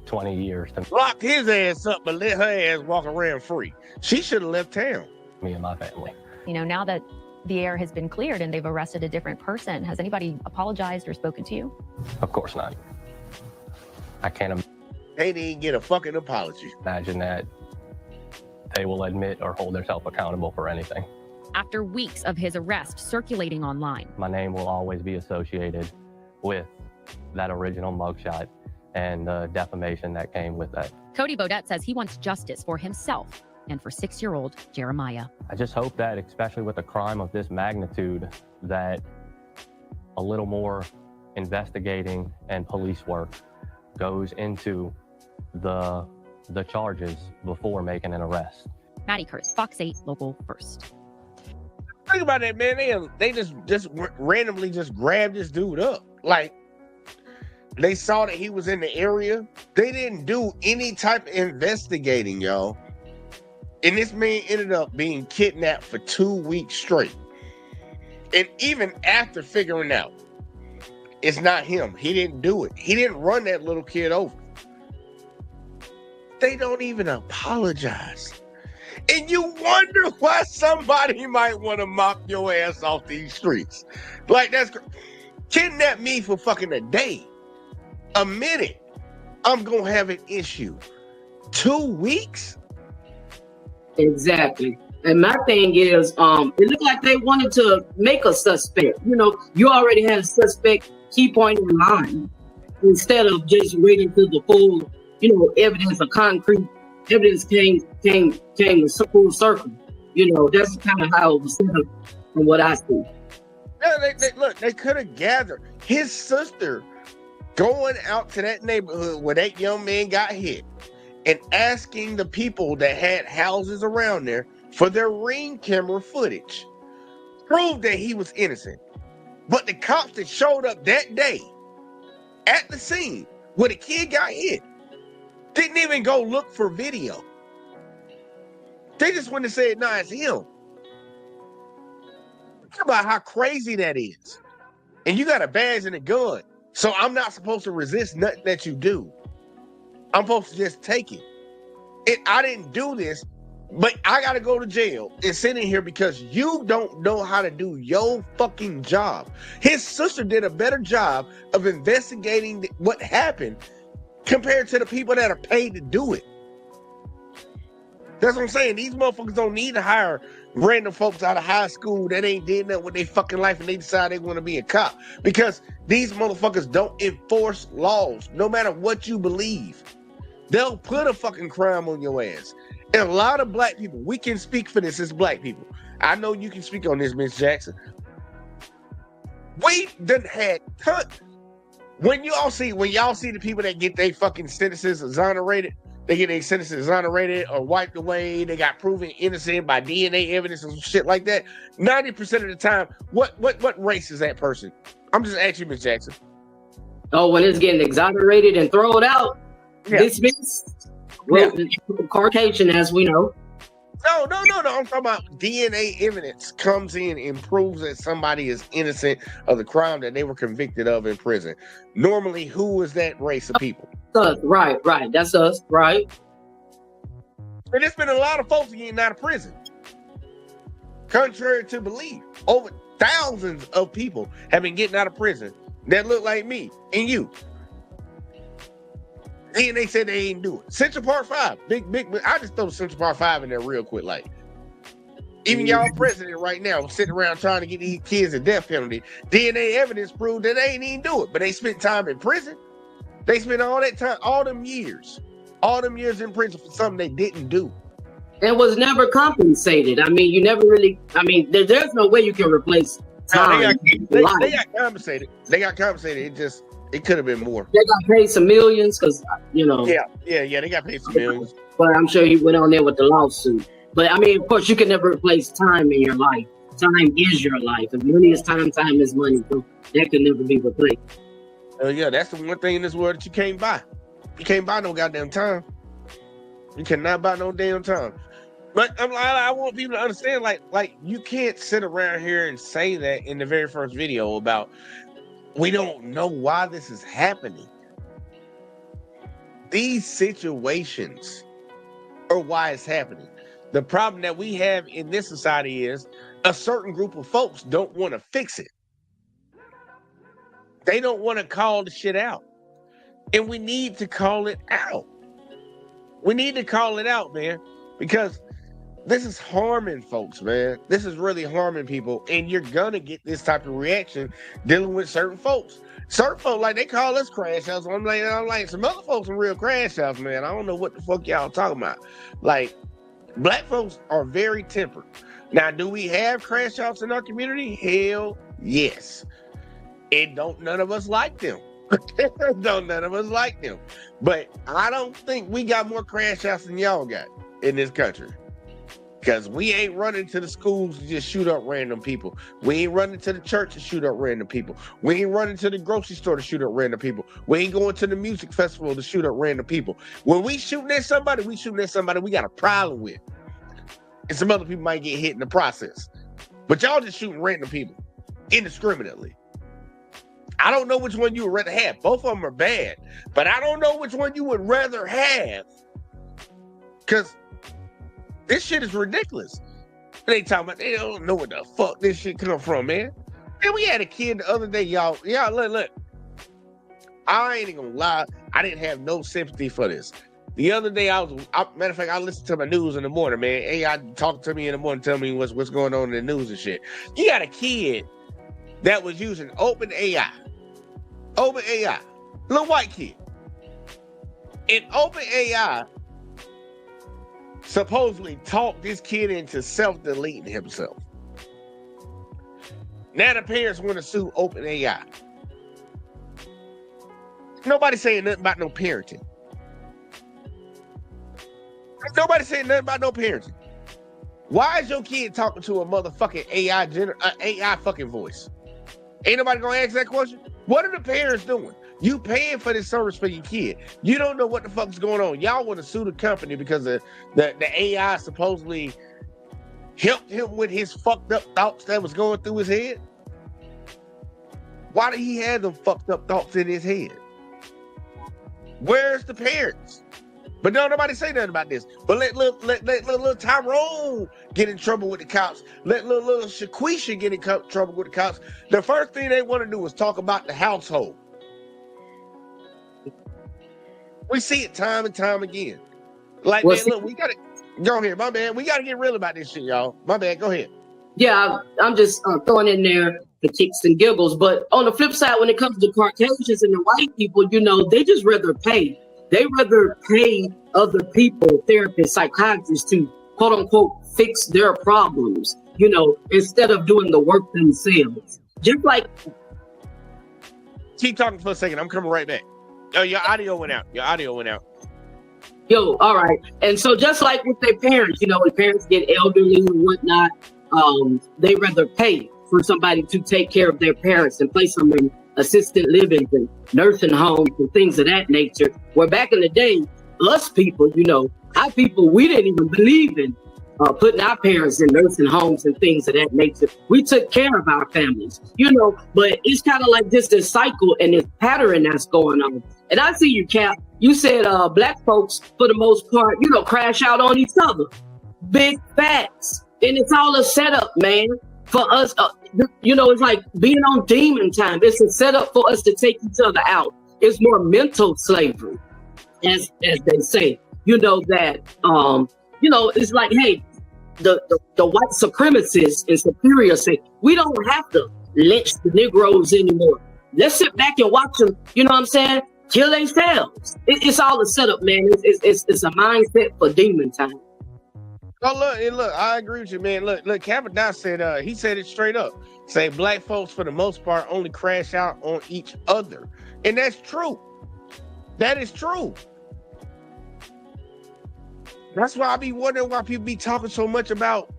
20 years to Locked his ass up, but let her ass walk around free. She should have left town. me and my family. You know, now that the air has been cleared and they've arrested a different person, has anybody apologized or spoken to you? Of course not. I can't They didn't get a fucking apology. imagine that they will admit or hold themselves accountable for anything. After weeks of his arrest circulating online, My name will always be associated with that original mugshot and the defamation that came with that. Cody Bodette says he wants justice for himself and for 6-year-old Jeremiah. I just hope that, especially with a crime of this magnitude, that a little more investigating and police work goes into the charges before making an arrest. Maddie Kurtz, Fox 8 Local First. Think about that, man. They just randomly just grabbed this dude up. Like, they saw that he was in the area. They didn't do any type of investigating, y'all. And this man ended up being kidnapped for 2 weeks straight. And even after figuring out it's not him, he didn't do it. He didn't run that little kid over. They don't even apologize. And you wonder why somebody might want to mop your ass off these streets. Like, kidnap me for fucking a day, a minute. I'm going to have an issue. 2 weeks? Exactly. And my thing is, it looked like they wanted to make a suspect. You know, you already had a suspect key point in line instead of just waiting till the full, evidence or concrete evidence came a full circle. You know, that's kind of how it was set up from what I see. Yeah, they could have gathered his sister going out to that neighborhood where that young man got hit and asking the people that had houses around there for their Ring camera footage. Proved that he was innocent. But the cops that showed up that day at the scene where the kid got hit didn't even go look for video. They just went and said, nah, it's him. Think about how crazy that is. And you got a badge and a gun. So I'm not supposed to resist nothing that you do. I'm supposed to just take it. I didn't do this, but I got to go to jail and sit in here because you don't know how to do your fucking job. His sister did a better job of investigating what happened compared to the people that are paid to do it. That's what I'm saying. These motherfuckers don't need to hire random folks out of high school that ain't did nothing with their fucking life and they decide they want to be a cop, because these motherfuckers don't enforce laws no matter what you believe. They'll put a fucking crime on your ass. And a lot of black people, we can speak for this as black people. I know you can speak on this, Miss Jackson. We done had when y'all see the people that get their fucking sentences exonerated, they get their sentences exonerated or wiped away, they got proven innocent by DNA evidence and shit like that. 90% of the time, what race is that person? I'm just asking you, Miss Jackson. Oh, when it's getting exonerated and thrown out, dismissed. Well, Caucasian, as we know. No. I'm talking about DNA evidence comes in and proves that somebody is innocent of the crime that they were convicted of in prison. Normally, who is that race of people? Us, right. That's us, right? And there's been a lot of folks getting out of prison. Contrary to belief, over thousands of people have been getting out of prison that look like me and you. And they said they ain't do it. Central Park 5, big. I just throw Central Park 5 in there real quick, like. Even y'all president right now sitting around trying to get these kids a death penalty. DNA evidence proved that they ain't even do it, but they spent time in prison. They spent all that time, all them years in prison for something they didn't do. It was never compensated. I mean, you never really. I mean, there's no way you can replace time. They got compensated. It could have been more. They got paid some millions because, Yeah, they got paid some millions. But I'm sure he went on there with the lawsuit. But I mean, of course, you can never replace time in your life. Time is your life. If money is time, time is money. So that can never be replaced. Yeah, that's the one thing in this world that you can't buy. You can't buy no goddamn time. You cannot buy no damn time. But I want people to understand, like you can't sit around here and say that in the very first video about we don't know why this is happening. These situations are why it's happening. The problem that we have in this society is a certain group of folks don't want to fix it. They don't want to call the shit out. And we need to call it out. We need to call it out, man, because this is harming folks, man. This is really harming people. And you're going to get this type of reaction dealing with certain folks. Certain folks, like, they call us crash outs. I'm like, some other folks are real crash outs, man. I don't know what the fuck y'all talking about. Like, black folks are very tempered. Now, do we have crash outs in our community? Hell yes. And don't none of us like them. Don't none of us like them. But I don't think we got more crash outs than y'all got in this country. Because we ain't running to the schools to just shoot up random people. We ain't running to the church to shoot up random people. We ain't running to the grocery store to shoot up random people. We ain't going to the music festival to shoot up random people. When we shooting at somebody we got a problem with. And some other people might get hit in the process. But y'all just shooting random people indiscriminately. I don't know which one you would rather have. Both of them are bad. But I don't know which one you would rather have. Because this shit is ridiculous. They talking about, they don't know what the fuck this shit come from, man. And we had a kid the other day, y'all. Y'all, look. I ain't gonna lie. I didn't have no sympathy for this. The other day, matter of fact, I listened to my news in the morning, man. AI talking to me in the morning, tell me what's going on in the news and shit. You got a kid that was using OpenAI. OpenAI. Little white kid. And OpenAI supposedly talked this kid into self-deleting himself. Now the parents want to sue OpenAI. Nobody saying nothing about no parenting. Nobody saying nothing about no parenting. Why is your kid talking to a motherfucking AI fucking voice? Ain't nobody gonna ask that question? What are the parents doing? You paying for this service for your kid. You don't know what the fuck's going on. Y'all want to sue the company because the AI supposedly helped him with his fucked up thoughts that was going through his head? Why did he have them fucked up thoughts in his head? Where's the parents? But don't nobody say nothing about this. But let little Tyrone get in trouble with the cops. Let little Shaquisha get in trouble with the cops. The first thing they want to do is talk about the household. We see it time and time again. Like, man, look, we gotta go ahead, my man. We gotta get real about this shit, y'all. My bad, go ahead. Yeah, I'm just throwing in there the kicks and giggles. But on the flip side, when it comes to Caucasians and the white people, you know, they just rather pay. They rather pay other people, therapists, psychiatrists, to quote unquote fix their problems, you know, instead of doing the work themselves. Just like. Keep talking for a second. I'm coming right back. Oh, your audio went out. Yo, all right. And so just like with their parents, you know, when parents get elderly and whatnot, they rather pay for somebody to take care of their parents and place them in assisted living and nursing homes and things of that nature. Where back in the day, us people, you know, our people, we didn't even believe in putting our parents in nursing homes and things of that nature. We took care of our families, you know, but it's kind of like just this cycle and this pattern that's going on. And I see you, Cap. You said black folks, for the most part, you know, crash out on each other. Big facts. And it's all a setup, man, for us. You know, it's like being on demon time. It's a setup for us to take each other out. It's more mental slavery, as they say. You know, that, you know, it's like, hey, the white supremacists and superiors say, we don't have to lynch the Negroes anymore. Let's sit back and watch them, you know what I'm saying, kill themselves. It's all a setup, man. It's a mindset for demon time. Oh, look, I agree with you, man. Look, Kavanaugh said, he said it straight up. Say black folks, for the most part, only crash out on each other. And that's true. That is true. That's why I be wondering why people be talking so much about,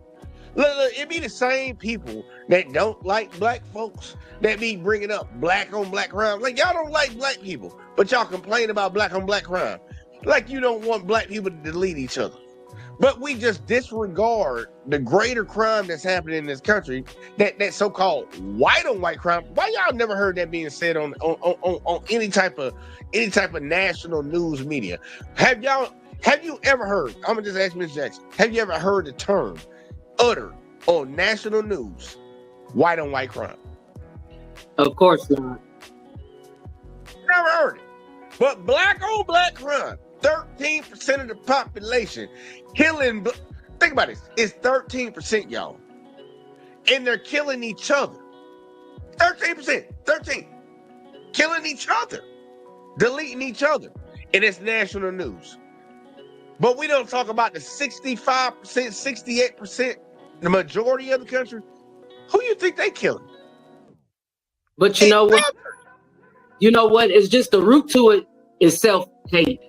look, it be the same people that don't like black folks that be bringing up black on black crime. Like, y'all don't like black people, but y'all complain about black on black crime. Like, you don't want black people to delete each other. But we just disregard the greater crime that's happening in this country, that so-called white on white crime. Why y'all never heard that being said on any type of national news media? Have you ever heard? I'm gonna just ask Ms. Jackson. Have you ever heard the term uttered on national news, white on white crime? Of course not. Never heard it. But black on black crime, 13% of the population killing. Think about this. It's 13%, y'all. And they're killing each other. 13%. 13. Killing each other. Deleting each other. And it's national news. But we don't talk about the 65%, 68%, the majority of the country. Who you think they killing? But you know what? You know what? It's just the root to it is self-hate.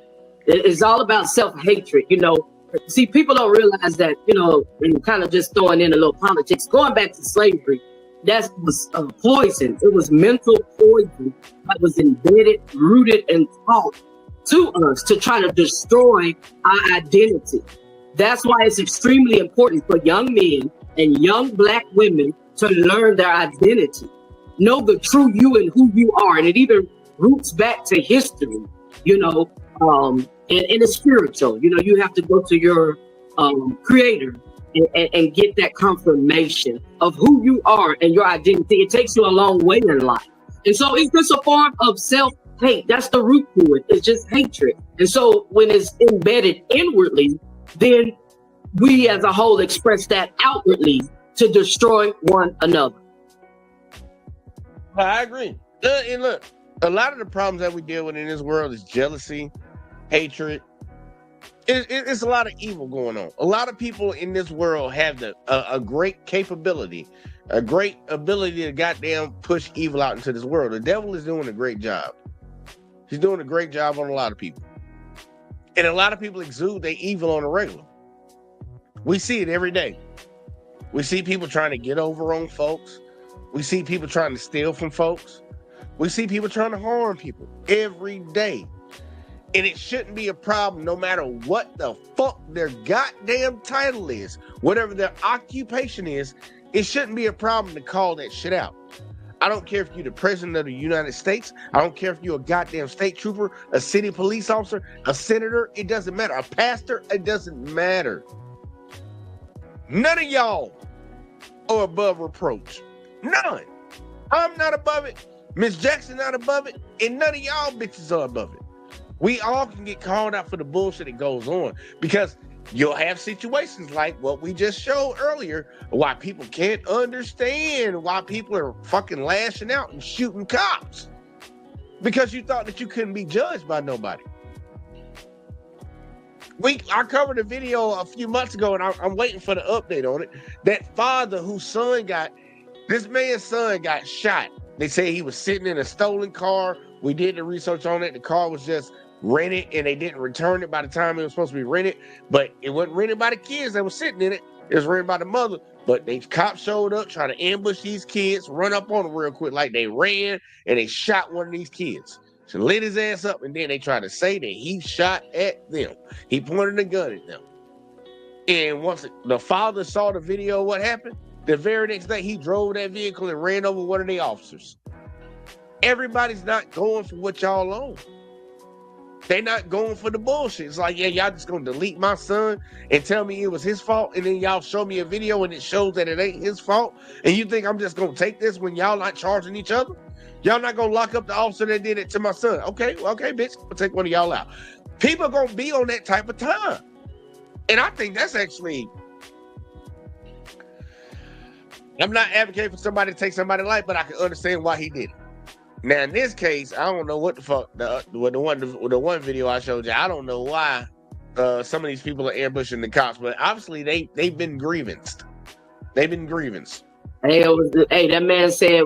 It's all about self-hatred. You know, see, people don't realize that, you know, and kind of just throwing in a little politics, going back to slavery, that was poison. It was mental poison that was embedded, rooted, and taught to us to try to destroy our identity. That's why it's extremely important for young men and young black women to learn their identity. Know the true you and who you are. And it even roots back to history, you know, and it's spiritual. You know, you have to go to your creator and get that confirmation of who you are and your identity. It takes you a long way in life. And so it's just a form of self-hate. That's the root to it. It's just hatred. And so when it's embedded inwardly, then we as a whole express that outwardly to destroy one another. I agree. And look, a lot of the problems that we deal with in this world is jealousy, hatred. It's a lot of evil going on. A lot of people in this world have a great capability, a great ability to goddamn push evil out into this world. The devil is doing a great job. He's doing a great job on a lot of people. And a lot of people exude their evil on a regular. We see it every day. We see people trying to get over on folks. We see people trying to steal from folks. We see people trying to harm people every day. And it shouldn't be a problem no matter what the fuck their goddamn title is, whatever their occupation is, it shouldn't be a problem to call that shit out. I don't care if you're the president of the United States. I don't care if you're a goddamn state trooper, a city police officer, a senator. It doesn't matter. A pastor, it doesn't matter. None of y'all are above reproach. None. I'm not above it. Miss Jackson not above it. And none of y'all bitches are above it. We all can get called out for the bullshit that goes on because you'll have situations like what we just showed earlier, why people can't understand why people are fucking lashing out and shooting cops because you thought that you couldn't be judged by nobody. I covered a video a few months ago and I'm waiting for the update on it. That father whose this man's son got shot. They say he was sitting in a stolen car. We did the research on it. The car was just rented and they didn't return it by the time it was supposed to be rented. But it wasn't rented by the kids that were sitting in it. It was rented by the mother. But the cops showed up trying to ambush these kids, run up on them real quick like they ran, and they shot one of these kids. So lit his ass up, and then they tried to say that he shot at them. He pointed a gun at them. And once the father saw the video of what happened, the very next day he drove that vehicle and ran over one of the officers. Everybody's not going for what y'all own. They're not going for the bullshit. It's like, yeah, y'all just gonna delete my son and tell me it was his fault, and then y'all show me a video and it shows that it ain't his fault, and you think I'm just gonna take this when y'all not charging each other? Y'all not gonna lock up the officer that did it to my son? Okay, bitch, I'll take one of y'all out. People are gonna be on that type of time. And I think that's actually, I'm not advocating for somebody to take somebody's life, but I can understand why he did it. Now, in this case, I don't know what the fuck, the one video I showed you, I don't know why some of these people are ambushing the cops, but obviously they've been grievanced. They've been grievanced. Hey, that man said,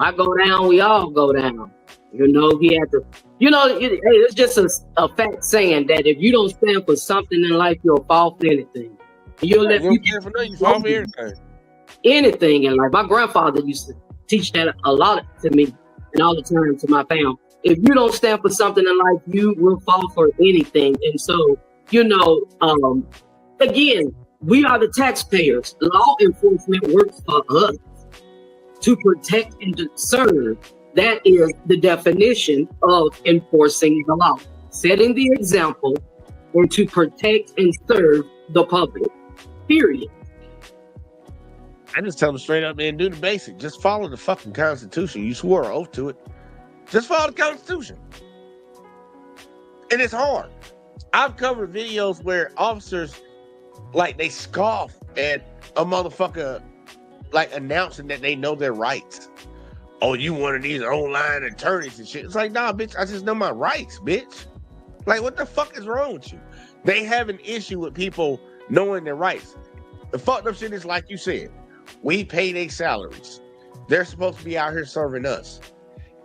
I go down, we all go down. You know, he had to, you know, it's just a fact saying that if you don't stand for something in life, you'll fall for anything. You'll let people fall for anything. Anything in life. My grandfather used to teach that a lot to me and all the time to my family. If you don't stand for something in life, you will fall for anything. And so Again, we are the taxpayers. Law enforcement works for us to protect and to serve. That is the definition of enforcing the law, setting the example, and to protect and serve the public. Period. I just tell them straight up, man, do the basic. Just follow the fucking Constitution. You swore an oath to it. Just follow the Constitution. And it's hard. I've covered videos where officers, like, they scoff at a motherfucker, like, announcing that they know their rights. Oh, you one of these online attorneys and shit. It's like, nah, bitch, I just know my rights, bitch. Like, what the fuck is wrong with you? They have an issue with people knowing their rights. The fucked up shit is, like you said, we pay their salaries. They're supposed to be out here serving us.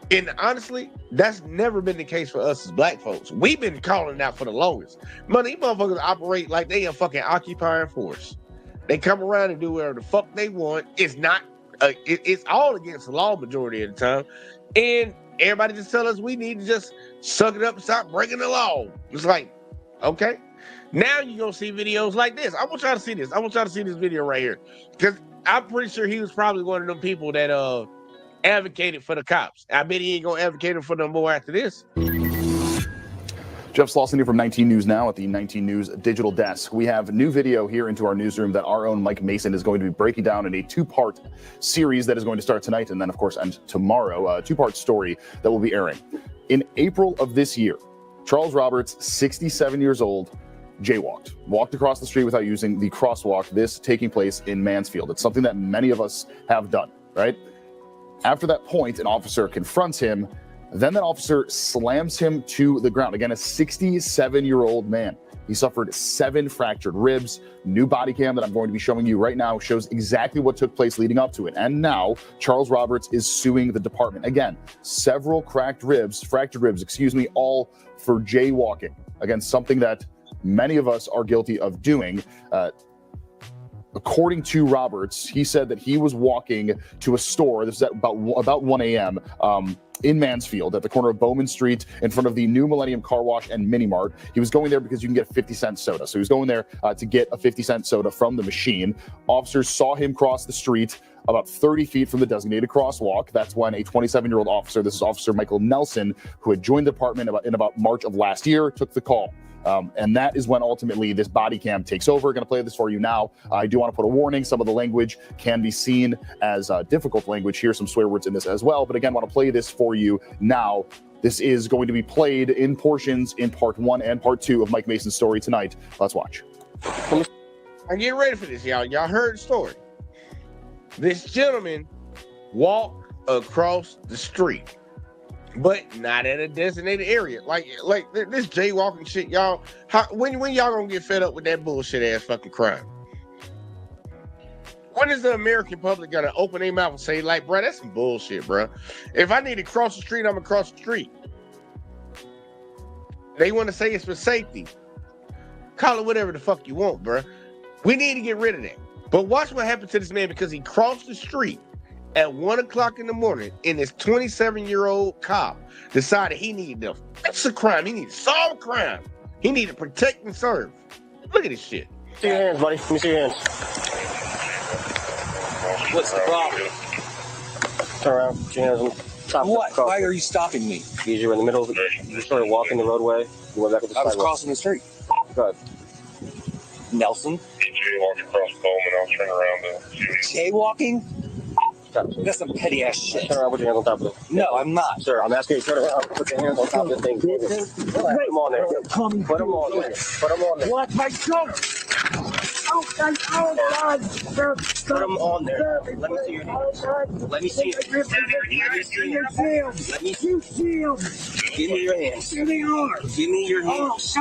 And honestly, that's never been the case for us as black folks. We've been calling out for the longest. These motherfuckers operate like they a fucking occupying force. They come around and do whatever the fuck they want. It's not, it's all against the law majority of the time. And everybody just tell us we need to just suck it up and stop breaking the law. It's like, okay. Now you're going to see videos like this. I want y'all to see this. I want y'all to see this video right here. Because I'm pretty sure he was probably one of them people that advocated for the cops. I bet he ain't going to advocate for them more after this. Jeff Slauson here from 19 News Now at the 19 News digital desk. We have new video here into our newsroom that our own Mike Mason is going to be breaking down in a two-part series that is going to start tonight and then, of course, end tomorrow. A two-part story that will be airing. In April of this year, Charles Roberts, 67 years old, walked across the street without using the crosswalk, this taking place in Mansfield. It's something that many of us have done, right? After that point, an officer confronts him. Then that officer slams him to the ground. Again, a 67-year-old man. He suffered 7 fractured ribs. New body cam that I'm going to be showing you right now shows exactly what took place leading up to it. And now Charles Roberts is suing the department. Again, several fractured ribs, all for jaywalking. Again, something that many of us are guilty of doing. According to Roberts, he said that he was walking to a store. This is at about 1 a.m. In Mansfield at the corner of Bowman Street in front of the New Millennium Car Wash and Mini Mart. He was going there because you can get a 50-cent soda. So he was going there to get a 50-cent soda from the machine. Officers saw him cross the street about 30 feet from the designated crosswalk. That's when a 27-year-old officer, this is Officer Michael Nelson, who had joined the department in about March of last year, took the call. And that is when ultimately this body cam takes over. Going to play this for you now. I do want to put a warning. Some of the language can be seen as difficult language. Here's some swear words in this as well. But again, want to play this for you now. This is going to be played in portions in part 1 and part 2 of Mike Mason's story tonight. Let's watch. I get ready for this, y'all. Y'all heard the story. This gentleman walked across the street, but not in a designated area. Like this jaywalking shit, y'all. When y'all gonna get fed up with that bullshit ass fucking crime? When is the American public gonna open their mouth and say, like, bro, that's some bullshit, bro? If I need to cross the street, I'm gonna cross the street. They want to say it's for safety. Call it whatever the fuck you want, bro. We need to get rid of that. But watch what happened to this man because he crossed the street at 1 o'clock in the morning, and this 27-year-old cop decided he needed to fix a crime. He needed to solve a crime. He needed to protect and serve. Look at this shit. See your hands, buddy. Let me see your hands. What's the problem? Turn around. Put your hands on top. What? Why are you stopping me? Because you were in the middle of the... You started walking the roadway. You went back to the sidewalk. I was crossing the street. Go ahead. Nelson? Jaywalking across Bowman. I was turning around to... Jaywalking? That's some petty ass shit. Turn around, put your hands on top of it. No, I'm not. Sir, I'm asking you to turn around, put your hands on top of the thing. Put them on there. Put them on there. Put them on there. What? My God! Oh, God! Put them on there. Let me see your hands. Let me see it. Let me see it. Give me your hands. Give me your hands. Give me your hands. Give me your hands.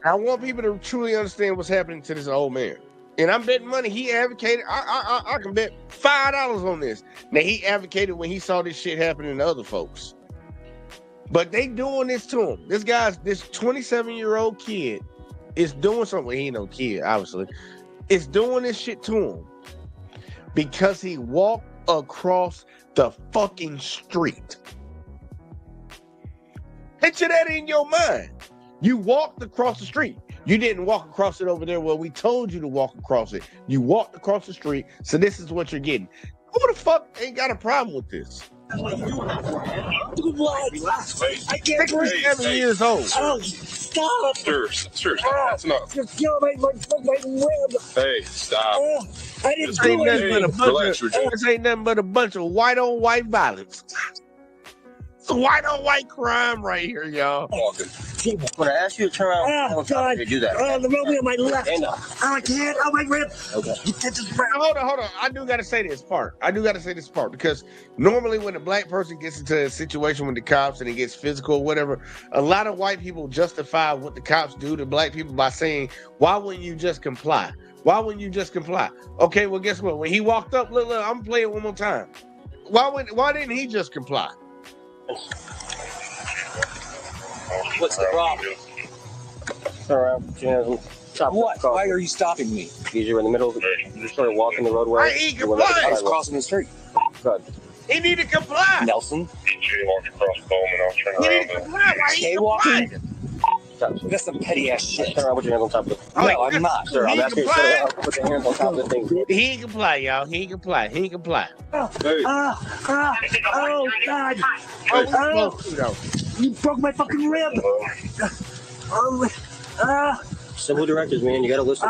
I want people to truly understand what's happening to this old man. And I'm betting money he advocated. I can bet $5 on this. Now, he advocated when he saw this shit happening to other folks. But they doing this to him. This 27-year-old kid is doing something. Well, he ain't no kid, obviously. It's doing this shit to him because he walked across the fucking street. Picture that in your mind. You walked across the street. You didn't walk across it over there where we told you to walk across it. You walked across the street. So this is what you're getting. Who the fuck ain't got a problem with this? What? I can't breathe. 67 years old. Oh, stop. Sure, that's enough. You're killing my rib. Hey, stop. I didn't This ain't do nothing anything. but a bunch of, this ain't nothing but a bunch of white on white violence. It's white on white crime right here, y'all. When I ask you to turn around, Oh, God. you do that. Oh, the rub me on my left. Stand up. Oh, I can't. Oh, my rib. Okay. You get this Now, hold on. I do got to say this part. Because normally when a black person gets into a situation with the cops and it gets physical or whatever, a lot of white people justify what the cops do to black people by saying, why wouldn't you just comply? Why wouldn't you just comply? Okay, well, guess what? When he walked up, look, I'm going to play it one more time. Why didn't he just comply? What's the problem? Turn around, Jim. What? Why are you stopping me? Because you're in the middle of you just started walking the roadway. Why he comply? I was crossing the street. Good. He need to comply. Nelson. Jaywalking across Bowman. I was trying He to need to comply. Why he Jaywalking? comply? That's some petty ass shit. Turn around with your hands on top of it. Oh, No, I'm not, sir. I'm he asking you complied. to put your hands on top of the thing. He ain't comply, y'all. He ain't comply. Hey. Oh, God. Oh, we supposed to, though. You broke my fucking rib. Simple directives, man. You gotta listen.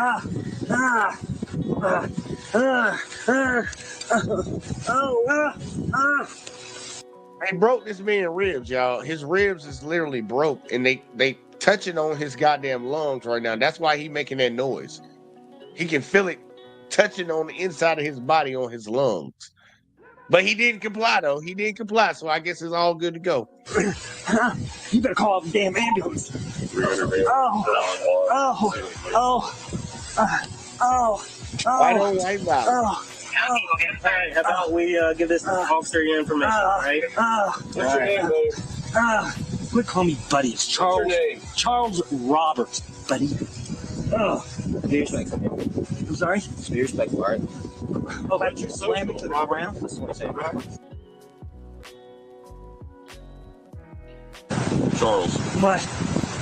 They broke this man's ribs, y'all. His ribs is literally broke, and they touching on his goddamn lungs right now. That's why he making that noise. He can feel it touching on the inside of his body on his lungs. But he didn't comply, though. He didn't comply, so I guess it's all good to go. You better call the damn ambulance. White on white violence. Hey, how about we give this officer your information, all right? What's your name, though? Quit calling me buddy. It's Charles. What's your name? Charles Roberts, buddy. Be respectful. I'm sorry? Be respectful, all right? Oh, that's your slam it to the ground. Listen to what I say, right? Charles. What?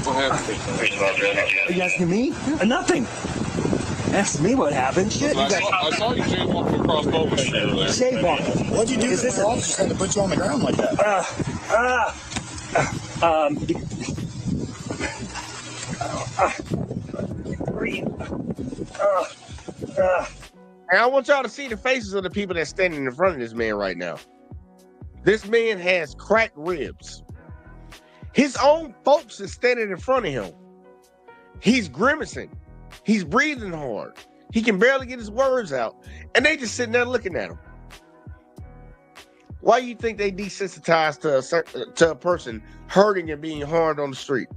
What happened? Are you asking me? Nothing. Ask me what happened. Shit. I saw you jaywalking across Bowman Street earlier. Jaywalking. What'd you do? Is this officer trying to put you on the ground like that? And I want y'all to see the faces of the people that's standing in front of this man right now. This man has cracked ribs. His own folks is standing in front of him. He's grimacing. He's breathing hard. He can barely get his words out. And they just sitting there looking at him. Why do you think they desensitized to a person hurting and being harmed on the street?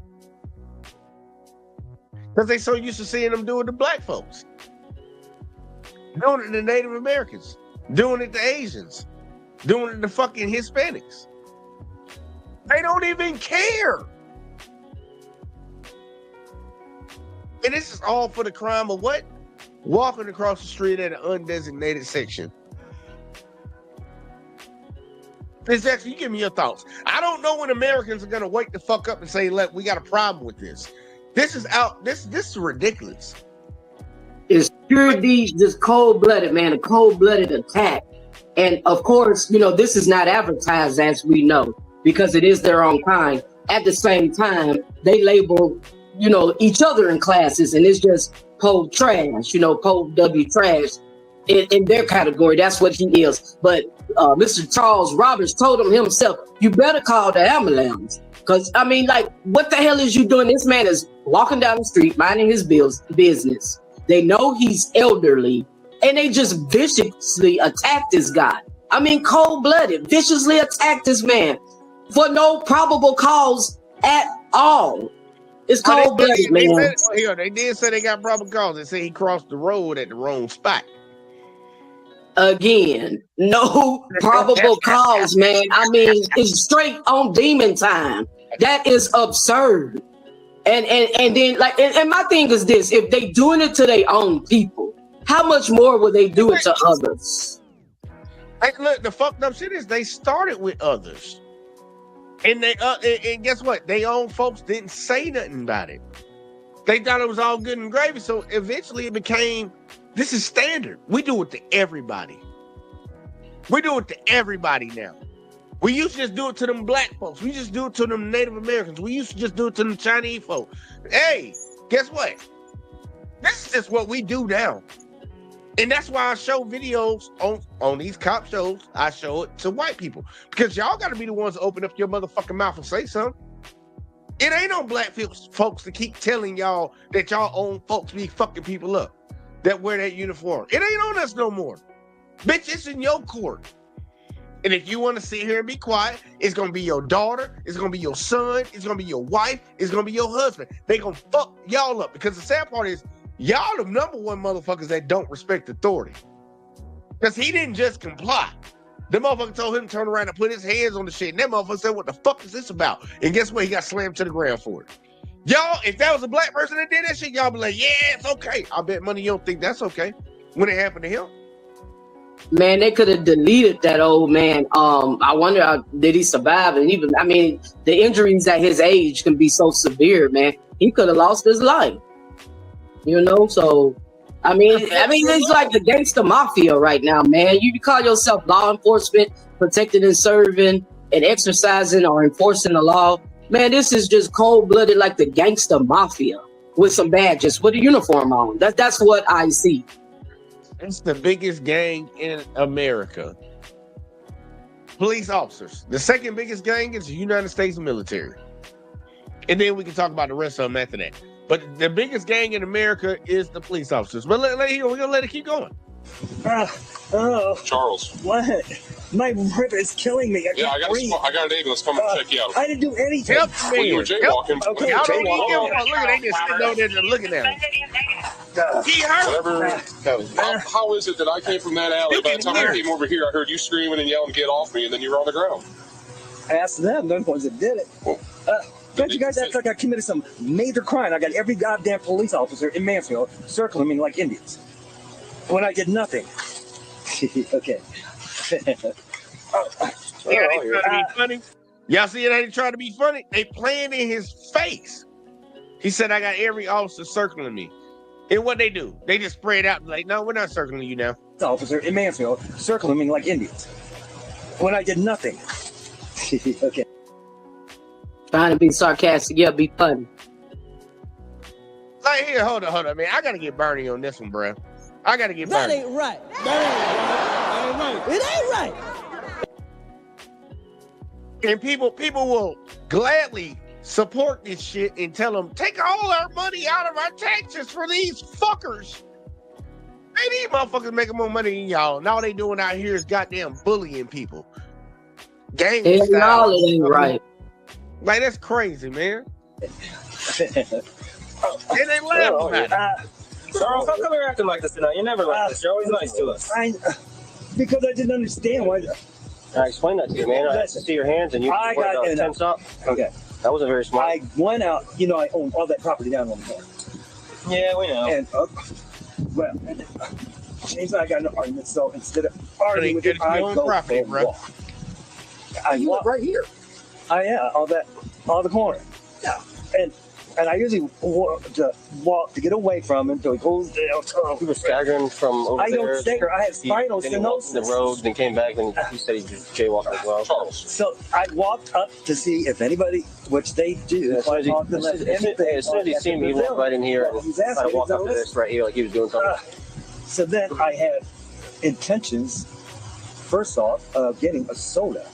Because they so used to seeing them do it to black folks. Doing it to Native Americans. Doing it to Asians. Doing it to fucking Hispanics. They don't even care. And this is all for the crime of what? Walking across the street at an undesignated section. Exactly. You give me your thoughts. I don't know when Americans are gonna wake the fuck up and say, "Look, we got a problem with this." This is out. This is ridiculous. It's pure just cold-blooded, man, a cold-blooded attack. And of course, you know, this is not advertised, as we know, because it is their own kind. At the same time, they label, you know, each other in classes, and it's just Poe trash, you know, Poe W trash in their category. That's what he is. But Mr. Charles Roberts told him himself, you better call the ambulance. Because, I mean, like, what the hell is you doing? This man is walking down the street, minding his business. They know he's elderly, and they just viciously attacked this guy. I mean, cold-blooded, viciously attacked this man for no probable cause at all. It's cold-blooded, man. They did say they got probable cause. They say he crossed the road at the wrong spot. Again, no probable cause, man. I mean, it's straight on demon time. That is absurd. And then, like, and my thing is this: if they doing it to their own people, how much more will they do it to others? Hey, look, the fucked up shit is they started with others. And and guess what? They own folks didn't say nothing about it. They thought it was all good and gravy. So eventually it became, this is standard. We do it to everybody. We do it to everybody now. We used to just do it to them black folks. We just do it to them Native Americans. We used to just do it to them Chinese folks. Hey, guess what? This is just what we do now. And that's why I show videos on these cop shows. I show it to white people. Because y'all got to be the ones to open up your motherfucking mouth and say something. It ain't on black folks to keep telling y'all that y'all own folks be fucking people up that wear that uniform. It ain't on us no more. Bitch, it's in your court. And if you want to sit here and be quiet, it's going to be your daughter, it's going to be your son, it's going to be your wife, it's going to be your husband. They going to fuck y'all up. Because the sad part is, y'all the number one motherfuckers that don't respect authority. Because he didn't just comply. The motherfucker told him to turn around and put his hands on the shit. And that motherfucker said, what the fuck is this about? And guess what? He got slammed to the ground for it. Y'all, if that was a black person that did that shit, y'all be like, yeah, it's okay. I bet money you don't think that's okay when it happened to him. Man, they could have deleted that old man. I wonder, did he survive? And even, I mean, the injuries at his age can be so severe, man. He could have lost his life. You know, so I mean, it's like the gangster mafia right now, man. You call yourself law enforcement, protecting and serving and exercising or enforcing the law. Man, this is just cold-blooded like the gangster mafia with some badges, with a uniform on. That's what I see. It's the biggest gang in America. Police officers. The second biggest gang is the United States military. And then we can talk about the rest of them after that. But the biggest gang in America is the police officers. But we're going to let it keep going. Charles. What? My rib is killing me. I got an ambulance coming to check you out. I didn't do anything. Help me. Well, you were jaywalking. Okay, Y'all don't even give a fuck. Look at they just sitting over there just looking at him. He hurt. How is it that I came from that alley? By the time I came over here, I heard you screaming and yelling, "Get off me!" And then you were on the ground. Ask them. They're the ones that did it. Don't you guys act like I committed some major crime? I got every goddamn police officer in Mansfield circling me like Indians when I did nothing. Okay. Funny. Y'all see it ain't trying to be funny? They playing in his face. He said, I got every officer circling me. And what they do? They just spread out like, no, we're not circling you now. Officer in Mansfield circling me like Indians when I did nothing. Okay. Trying to be sarcastic, yeah, be funny. Like, here, hold on, man. I gotta get Bernie on this one, bro. I gotta get Bernie. That ain't right. It ain't right. And people will gladly support this shit and tell them, take all our money out of our taxes for these fuckers. Man, these motherfuckers making more money than y'all. And all they doing out here is goddamn bullying people. Gang style. It ain't right. Like, that's crazy, man. And they laugh about it. Charles, how come you're acting like this tonight? You're never like this. You're always nice to us. Because I didn't understand why. I explained that to you, man. I had to see your hands and you got tense up. Okay. That wasn't very smart. I went out, you know, I own all that property down on the hill. Yeah, we know. And, well, James and I got in an argument, so instead of arguing with him, I go property, for a walk. You live right here. Yeah, all the corner. Yeah. And I usually walk to get away from him until he goes down. You were staggering from over there. I don't stagger. I have spinal stenosis. The road, then came back, and he said he just jaywalked as well. Charles. So I walked up to see if anybody, which they do. As soon as he seen me, he walked right in here and tried to walk up to this right here like he was doing something. So then I had intentions, first off, of getting a soda.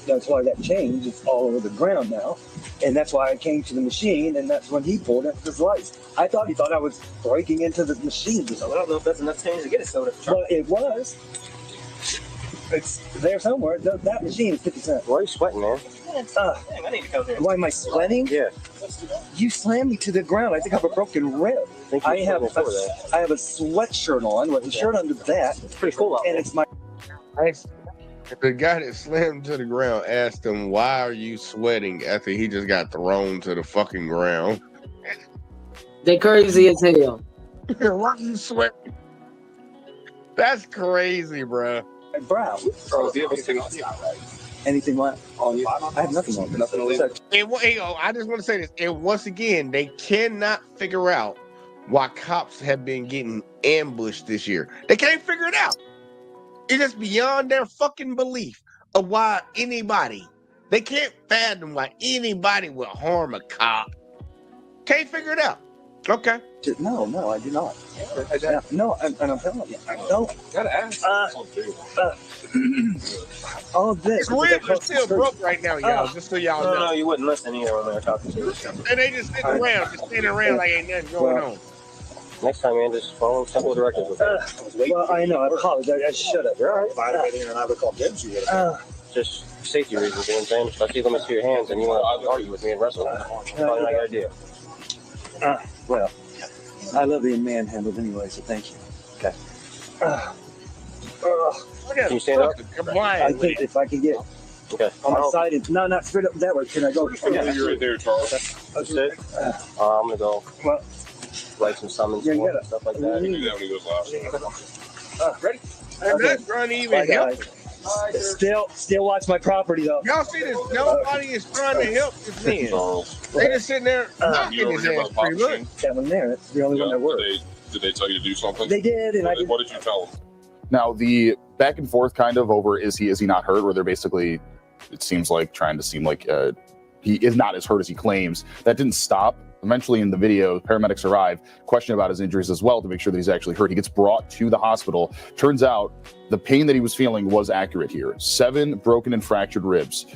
That's why that change is all over the ground now. And that's why I came to the machine, and that's when he pulled up his lights. I thought I was breaking into the machine. So I don't know if that's enough change to get a soda. Well, it was. It's there somewhere. That machine is 50 cents. Why are you sweating, man? Dang, I need to go there. Why am I sweating? Yeah. You slammed me to the ground. I think I have a broken rib. I have a sweatshirt on with a shirt under that. It's pretty cool out there. And it's my... The guy that slammed to the ground asked him, why are you sweating after he just got thrown to the fucking ground? They crazy as hell. Why are you sweating? That's crazy, bro. Brow. Charles, do you have anything else? Anything left? Oh, yeah. I have nothing left. Nothing left. And I just want to say this. And once again, they cannot figure out why cops have been getting ambushed this year. They can't figure it out. It's just beyond their fucking belief of why they can't fathom why anybody would harm a cop. Can't figure it out. Okay. No, I do not. No, and I'm telling you, I don't. Gotta ask. All this. Ribs are still broke right now, y'all. Just so y'all know. No, you wouldn't listen either when they're talking to you. And they just standing around like ain't nothing going on. Next time, man, just follow simple directions with them. Well, I know. I apologize. I should have. You're all right. Fine, and I would call Gibbs. Just safety reasons, you know what I'm saying? If I see limits to your hands and you want to argue with me and wrestle, that's probably not your idea. Well, I love being manhandled anyway, so thank you. Okay. Can you stand up? I think if I can get on my side, and no, not straight up that way. Can I go? You're right there, Charles. Okay. I'm gonna go write some summons and stuff like that. You can do that when he goes last. Ready? And that's not even helping. Still watch my property though. Y'all see this? Nobody is trying to help this man. They just sitting there knocking his ass pretty much. That one there. That's the only one that worked. Did they tell you to do something? They did, and what did you tell them? Now, the back and forth kind of over is he not hurt, where they're basically, it seems like, trying to seem like he is not as hurt as he claims. That didn't stop. Eventually in the video, paramedics arrive, question about his injuries as well to make sure that he's actually hurt. He gets brought to the hospital. Turns out the pain that he was feeling was accurate here. 7 broken and fractured ribs.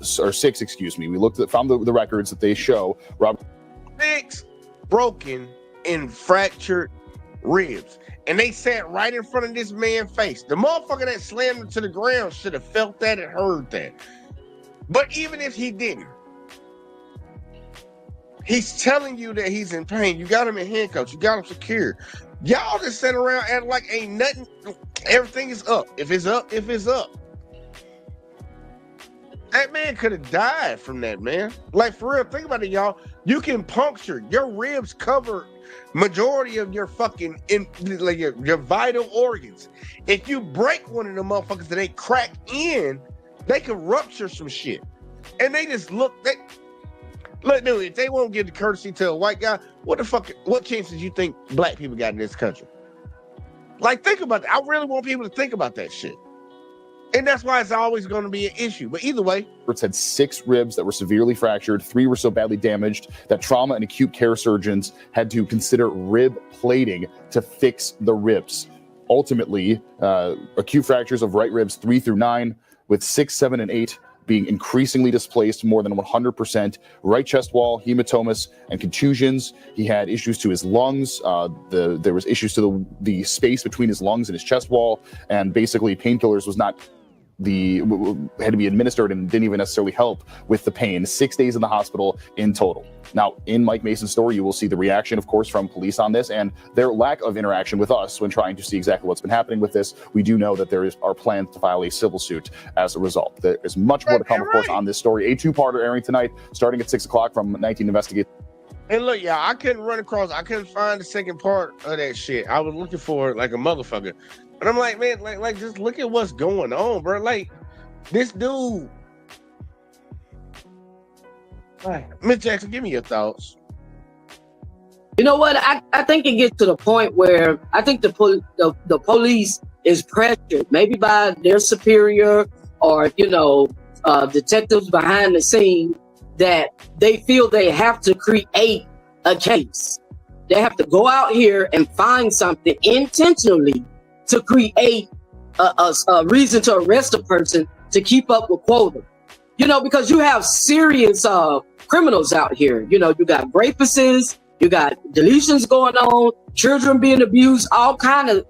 6, excuse me. We found the records that they show. 6 broken and fractured ribs. And they sat right in front of this man's face. The motherfucker that slammed him to the ground should have felt that and heard that. But even if he didn't, he's telling you that he's in pain. You got him in handcuffs. You got him secured. Y'all just sit around acting like ain't nothing. Everything is up. If it's up, it's up. That man could have died from that, man. Like, for real, think about it, y'all. You can puncture. Your ribs cover majority of your fucking, your vital organs. If you break one of the motherfuckers that they crack in, they can rupture some shit. And they just look, look, dude, if they won't give the courtesy to a white guy, what chances you think black people got in this country? Like, think about that. I really want people to think about that shit. And that's why it's always going to be an issue. But either way, had 6 ribs that were severely fractured. 3 were so badly damaged that trauma and acute care surgeons had to consider rib plating to fix the ribs. Ultimately, acute fractures of right ribs 3 through 9, with 6, 7, and 8 being increasingly displaced, more than 100%. Right chest wall, hematomas, and contusions. He had issues to his lungs. There was issues to the space between his lungs and his chest wall, and basically painkillers was not had to be administered and didn't even necessarily help with the pain. 6 days in the hospital in total. Now, in Mike Mason's story, you will see the reaction, of course, from police on this and their lack of interaction with us when trying to see exactly what's been happening with this. We do know that there are plans to file a civil suit as a result. There is much more to come, of course, on this story. A 2-parter airing tonight, starting at 6 o'clock from 19 Investigate. And look, y'all, I couldn't find the second part of that shit. I was looking for it like a motherfucker. But I'm like, man, like just look at what's going on, bro. Like, this dude. Like, Miss Jackson, give me your thoughts. You know what? I think it gets to the point where I think the police is pressured, maybe by their superior or, detectives behind the scene, that they feel they have to create a case. They have to go out here and find something intentionally to create a reason to arrest a person to keep up with quota. Because you have serious criminals out here. You got rapists, you got deletions going on, children being abused, all kind of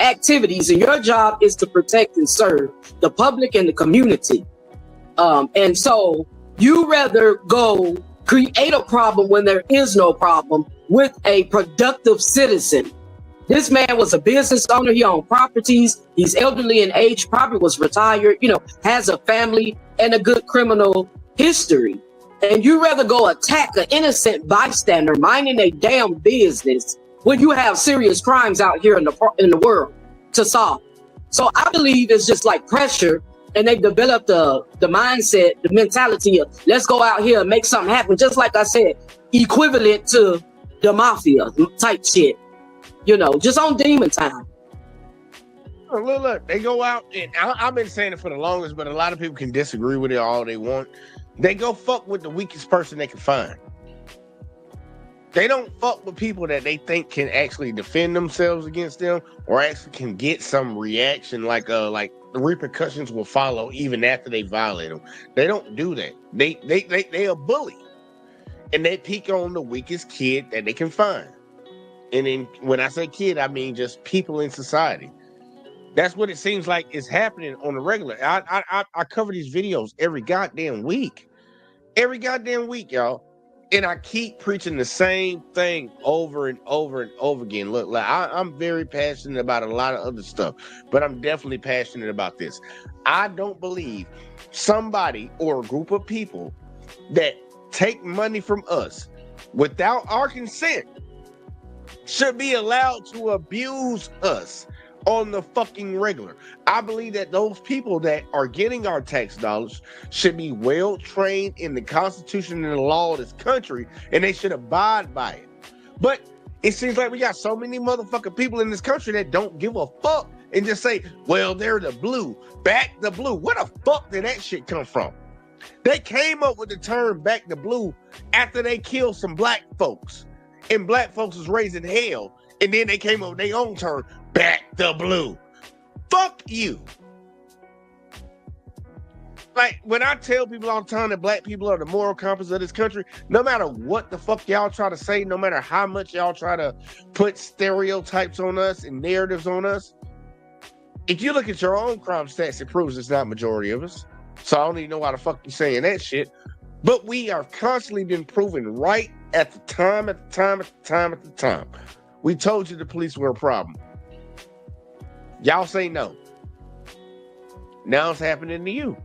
activities. And your job is to protect and serve the public and the community. And so you rather go create a problem when there is no problem with a productive citizen. This man was a business owner. He owned properties. He's elderly in age, probably was retired, has a family and a good criminal history. And you rather go attack an innocent bystander minding a damn business when you have serious crimes out here in the world to solve. So I believe it's just like pressure. and they developed the mindset, the mentality of let's go out here and make something happen. Just like I said, equivalent to the mafia type shit, you know, just on demon time. Look, they go out, and I've been saying it for the longest, but a lot of people can disagree with it all they want. They go fuck with the weakest person they can find. They don't fuck with people that they think can actually defend themselves against them or actually can get some reaction, like the repercussions will follow even after they violate them. They don't do that. They a bully, and they pick on the weakest kid that they can find. And then when I say kid, I mean just people in society. That's what it seems like is happening on the regular. I cover these videos every goddamn week, y'all. And I keep preaching the same thing over and over and over again. Look, like I'm very passionate about a lot of other stuff, but I'm definitely passionate about this. I don't believe somebody or a group of people that take money from us without our consent should be allowed to abuse us on the fucking regular. I believe that those people that are getting our tax dollars should be well trained in the Constitution and the law of this country, and they should abide by it. But it seems like we got so many motherfucking people in this country that don't give a fuck and just say, well, they're the blue. Back the blue. Where the fuck did that shit come from? They came up with the term back the blue after they killed some black folks, and black folks was raising hell. And then they came up with their own term, back the blue. Fuck you. Like, when I tell people all the time that black people are the moral compass of this country, no matter what the fuck y'all try to say, no matter how much y'all try to put stereotypes on us and narratives on us, if you look at your own crime stats, it proves it's not majority of us. So I don't even know why the fuck you saying that shit. But we are constantly been proven right at the time. We told you the police were a problem. Y'all say no. Now it's happening to you.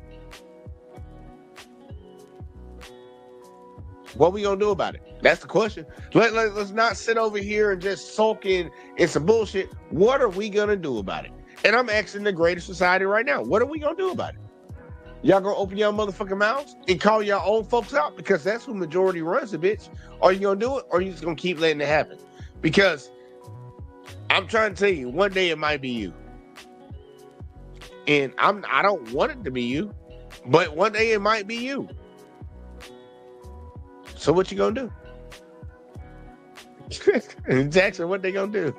What we gonna do about it? That's the question. Let's not sit over here and just sulk in some bullshit. What are we gonna do about it? And I'm asking the greater society right now. What are we gonna do about it? Y'all gonna open your motherfucking mouths and call your own folks out? Because that's who majority runs the bitch. Are you gonna do it, or are you just gonna keep letting it happen? Because I'm trying to tell you, one day it might be you. And I don't want it to be you, but one day it might be you. So what you gonna do? Jackson, what they gonna do?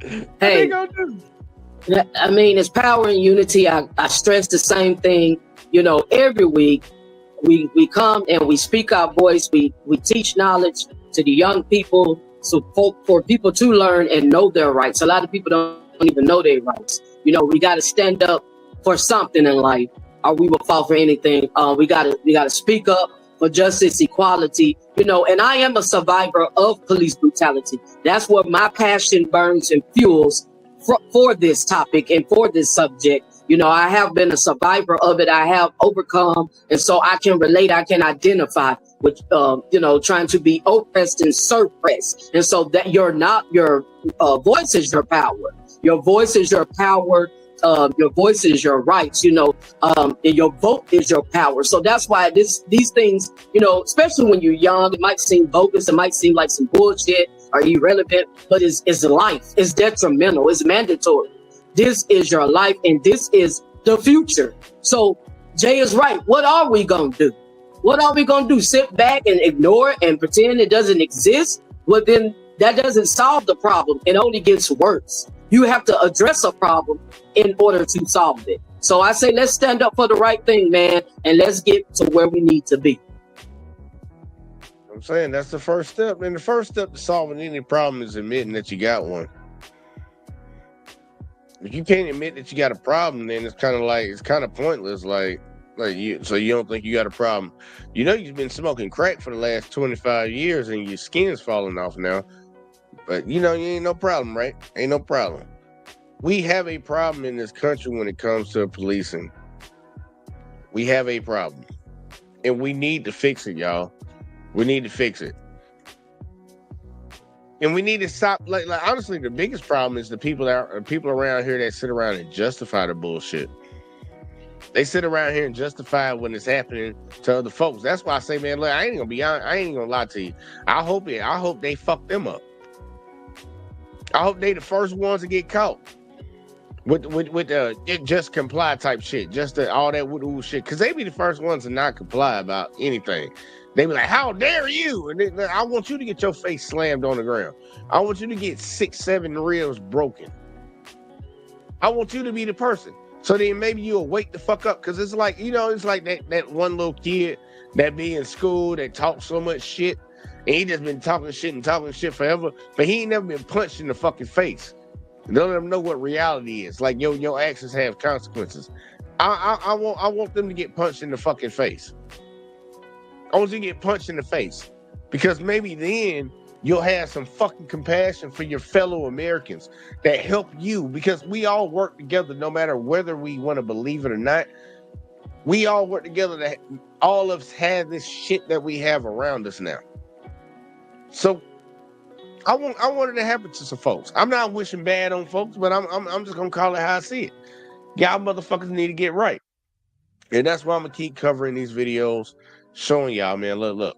What they gonna do? I mean, it's power and unity. I stress the same thing, you know, every week. We come and we speak our voice. We teach knowledge to the young people, so for people to learn and know their rights. A lot of people don't even know their rights. You know, we got to stand up for something in life, or we will fall for anything. We gotta speak up for justice, equality. You know, and I am a survivor of police brutality. That's what my passion burns and fuels for this topic and for this subject. You know, I have been a survivor of it. I have overcome, and so I can relate. I can identify with, you know, trying to be oppressed and suppressed. And so that your voice is your power. Your voice is your power. Your voice is your rights. You know, and your vote is your power. So that's why these things, you know, especially when you're young, it might seem bogus. It might seem like some bullshit or irrelevant, but it's life. It's detrimental. It's mandatory. This is your life, and this is the future. So Jay is right. What are we going to do? What are we going to do? Sit back and ignore it and pretend it doesn't exist? Well, then that doesn't solve the problem. It only gets worse. You have to address a problem in order to solve it. So I say, let's stand up for the right thing, man, and let's get to where we need to be. I'm saying that's the first step. And the first step to solving any problem is admitting that you got one. If you can't admit that you got a problem, then it's kind of pointless. So you don't think you got a problem. You know, you've been smoking crack for the last 25 years and your skin's falling off now. But you know, you ain't no problem, right? Ain't no problem. We have a problem in this country when it comes to policing. We have a problem. And we need to fix it, y'all. We need to fix it. And we need to stop. Like honestly, the biggest problem is the people around here that sit around and justify the bullshit. They sit around here and justify when it's happening to other folks. That's why I say, man, look, I ain't gonna lie to you. I hope they fuck them up. I hope they the first ones to get caught with just comply type shit, just all that woo shit. Cause they be the first ones to not comply about anything. They be like, "How dare you?" And I want you to get your face slammed on the ground. I want you to get 6-7 ribs broken. I want you to be the person. So then maybe you'll wake the fuck up. Cause it's like, it's like that one little kid that be in school that talks so much shit. And he just been talking shit forever. But he ain't never been punched in the fucking face. Don't let them know what reality is. Like your actions have consequences. I want them to get punched in the fucking face. I want you to get punched in the face. Because maybe then you'll have some fucking compassion for your fellow Americans that help you, because we all work together no matter whether we want to believe it or not. We all work together that all of us have this shit that we have around us now. So I want it to happen to some folks. I'm not wishing bad on folks, but I'm just gonna call it how I see it. Y'all motherfuckers need to get right. And that's why I'm gonna keep covering these videos, showing y'all, man, look.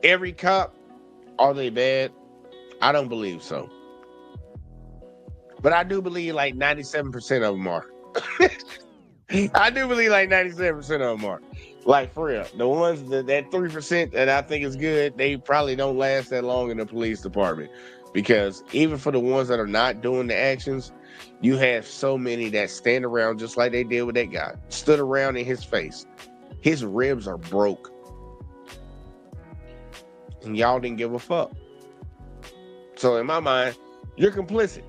Every cop, are they bad? I don't believe so. But I do believe like 97% of them are. I do believe like 97% of them are. Like, for real. The ones that 3% that I think is good, they probably don't last that long in the police department. Because even for the ones that are not doing the actions, you have so many that stand around just like they did with that guy. Stood around in his face. His ribs are broke. And y'all didn't give a fuck. So in my mind, you're complicit.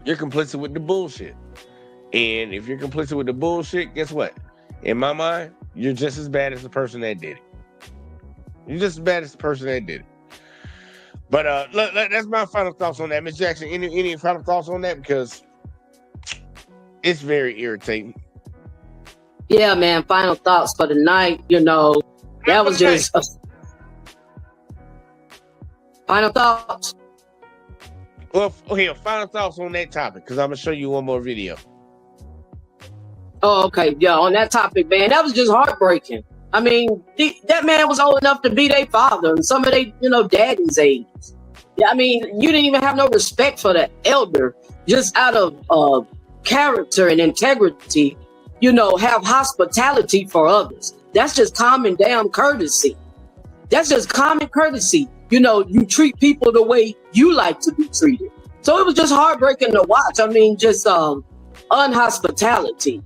You're complicit with the bullshit. And if you're complicit with the bullshit, guess what? In my mind, you're just as bad as the person that did it. You're just as bad as the person that did it. But look, that's my final thoughts on that. Ms. Jackson, any final thoughts on that? Because it's very irritating. Yeah, man. Final thoughts for the night. That was just final thoughts. Well, okay, final thoughts on that topic, because I'm gonna show you one more video. Oh, okay. Yeah, on that topic, man, that was just heartbreaking. I mean, that man was old enough to be their father and some of they, daddy's age. Yeah, I mean, you didn't even have no respect for the elder, just out of character and integrity, have hospitality for others. That's just common damn courtesy. That's just common courtesy. You treat people the way you like to be treated. So it was just heartbreaking to watch. I mean, just unhospitality,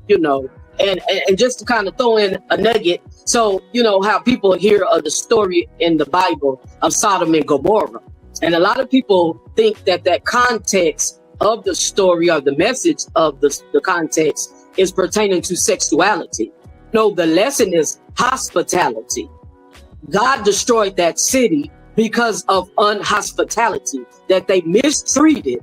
and just to kind of throw in a nugget. So, how people hear of the story in the Bible of Sodom and Gomorrah. And a lot of people think that context of the story, or the message of the context, is pertaining to sexuality. No, the lesson is hospitality. God destroyed that city because of unhospitality, that they mistreated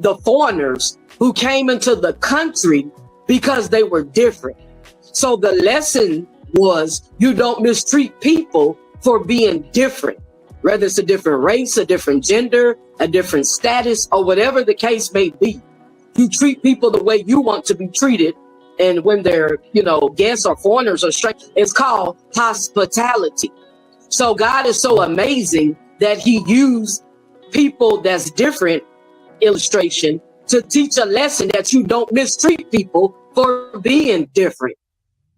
the foreigners who came into the country because they were different. So the lesson was, you don't mistreat people for being different, whether it's a different race, a different gender, a different status, or whatever the case may be. You treat people the way you want to be treated. And when they're, guests or foreigners or strangers, it's called hospitality. So God is so amazing that he used people that's different, illustration, to teach a lesson that you don't mistreat people for being different.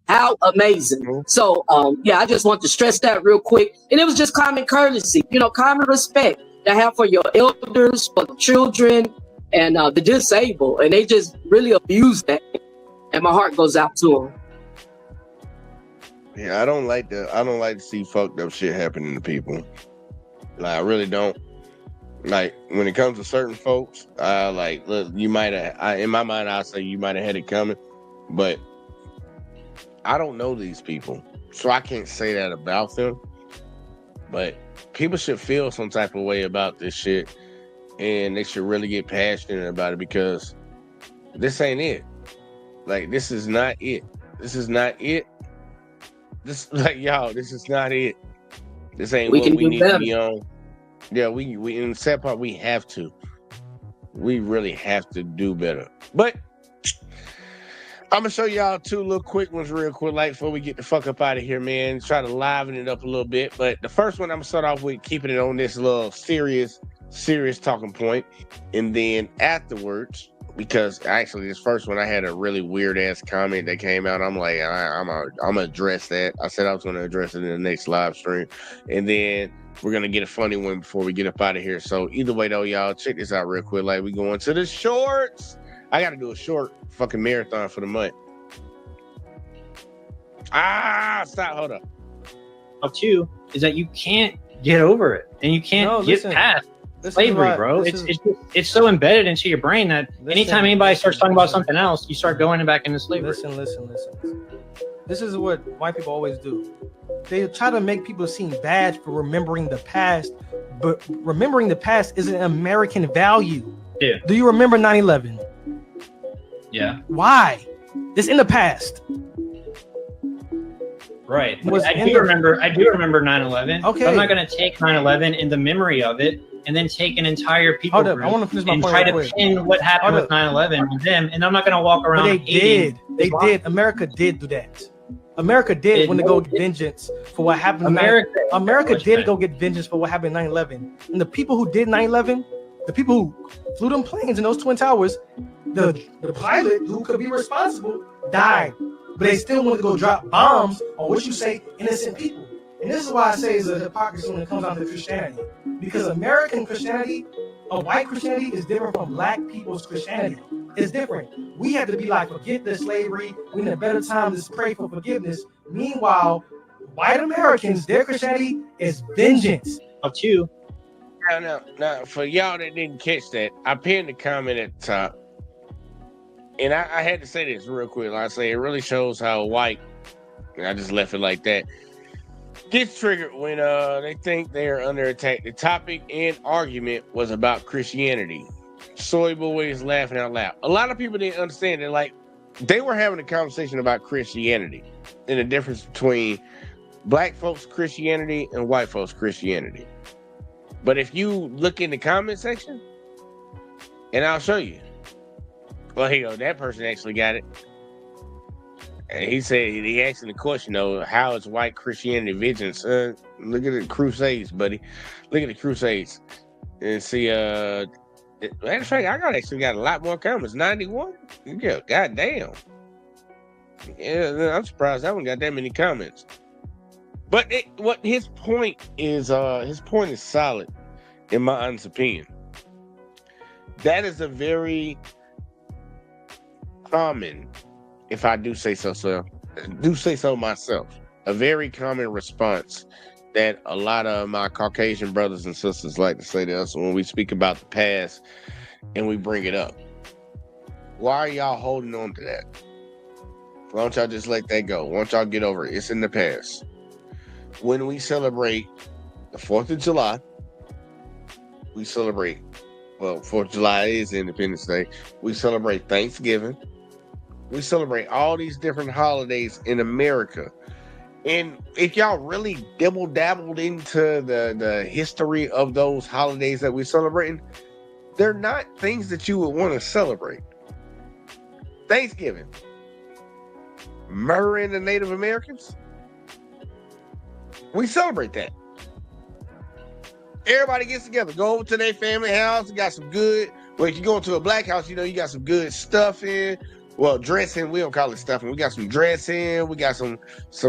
How amazing. So, I just want to stress that real quick. And it was just common courtesy, common respect to have for your elders, for the children, and the disabled. And they just really abuse that. And my heart goes out to them. Yeah, I don't like to see fucked up shit happening to people. Like, I really don't. Like, when it comes to certain folks, look, you might have, in my mind, I'll say you might have had it coming, but I don't know these people, so I can't say that about them. But people should feel some type of way about this shit, and they should really get passionate about it, because this ain't it. Like, this is not it. This is not it. This is not it. This ain't what we need to be on. Yeah, we in the sad part, we have to. We really have to do better. But I'm gonna show y'all 2 little quick ones real quick, like before we get the fuck up out of here, man. Try to liven it up a little bit. But the first one, I'm gonna start off with keeping it on this little serious talking point, and then afterwards, because actually this first one I had a really weird ass comment that came out. I'm like, I'm gonna address that. I said I was gonna address it in the next live stream, and then we're gonna get a funny one before we get up out of here. So either way though, y'all check this out real quick. Like we going to the shorts. I got to do a short fucking marathon for the month. Stop. Hold up. Too is that you can't get over it, and you can't get past slavery, bro. It's so embedded into your brain that anytime anybody starts talking about something else, you start going back into slavery. Listen. This is what white people always do. They try to make people seem bad for remembering the past, but remembering the past is an American value. Yeah. Do you remember 9/11? Yeah. Why? It's in the past. Right. I do remember 9/11. Okay. I'm not going to take 9/11 in the memory of it and then take an entire people group I want to finish my and point try real to quick. pin what happened with 9/11 on them, and I'm not going to walk around. But they did. America did do that. America did when they go get vengeance for what happened. America did go get vengeance for what happened in 9/11. And the people who did 9/11, the people who flew them planes in those Twin Towers, the pilot who could be responsible died. But they still want to go drop bombs on what you say innocent people. And this is why I say it's a hypocrisy when it comes down to Christianity. Because American Christianity, white Christianity is different from black people's Christianity. It's different. We have to be like, forget the slavery. We need a better time to pray for forgiveness. Meanwhile, white Americans, their Christianity is vengeance. Up to you. Now, for y'all that didn't catch that, I pinned the comment at the top. And I had to say this real quick. Like I say, it really shows how white, and I just left it like that, gets triggered when they think they're under attack. The topic and argument was about Christianity. Soy Boy is laughing out loud. A lot of people didn't understand it. Like, they were having a conversation about Christianity and the difference between black folks' Christianity and white folks' Christianity. But if you look in the comment section, and I'll show you. Well, here you go. That person actually got it. And he said, he asked the question, though, how is white Christianity vengeance? Look at the Crusades, buddy. Look at the Crusades. And see, matter of fact, I actually got a lot more comments. 91? Yeah, goddamn. Yeah, I'm surprised that one got that many comments. But what his point is solid, in my honest opinion. That is a very common, if I do say so myself, a very common response that a lot of my Caucasian brothers and sisters like to say to us when we speak about the past and we bring it up. Why are y'all holding on to that? Why don't y'all just let that go? Why don't y'all get over it? It's in the past. When we celebrate the 4th of July, we celebrate, well, 4th of July is Independence Day. We celebrate Thanksgiving. We celebrate all these different holidays in America. And if y'all really dabbled into the history of those holidays that we're celebrating, they're not things that you would want to celebrate. Thanksgiving, murdering the Native Americans, we celebrate that. Everybody gets together, go over to their family house, you got some good, well, if you go into a black house, you know, you got some good stuff in. Well, dressing, we don't call it stuffing. We got some dressing. We got some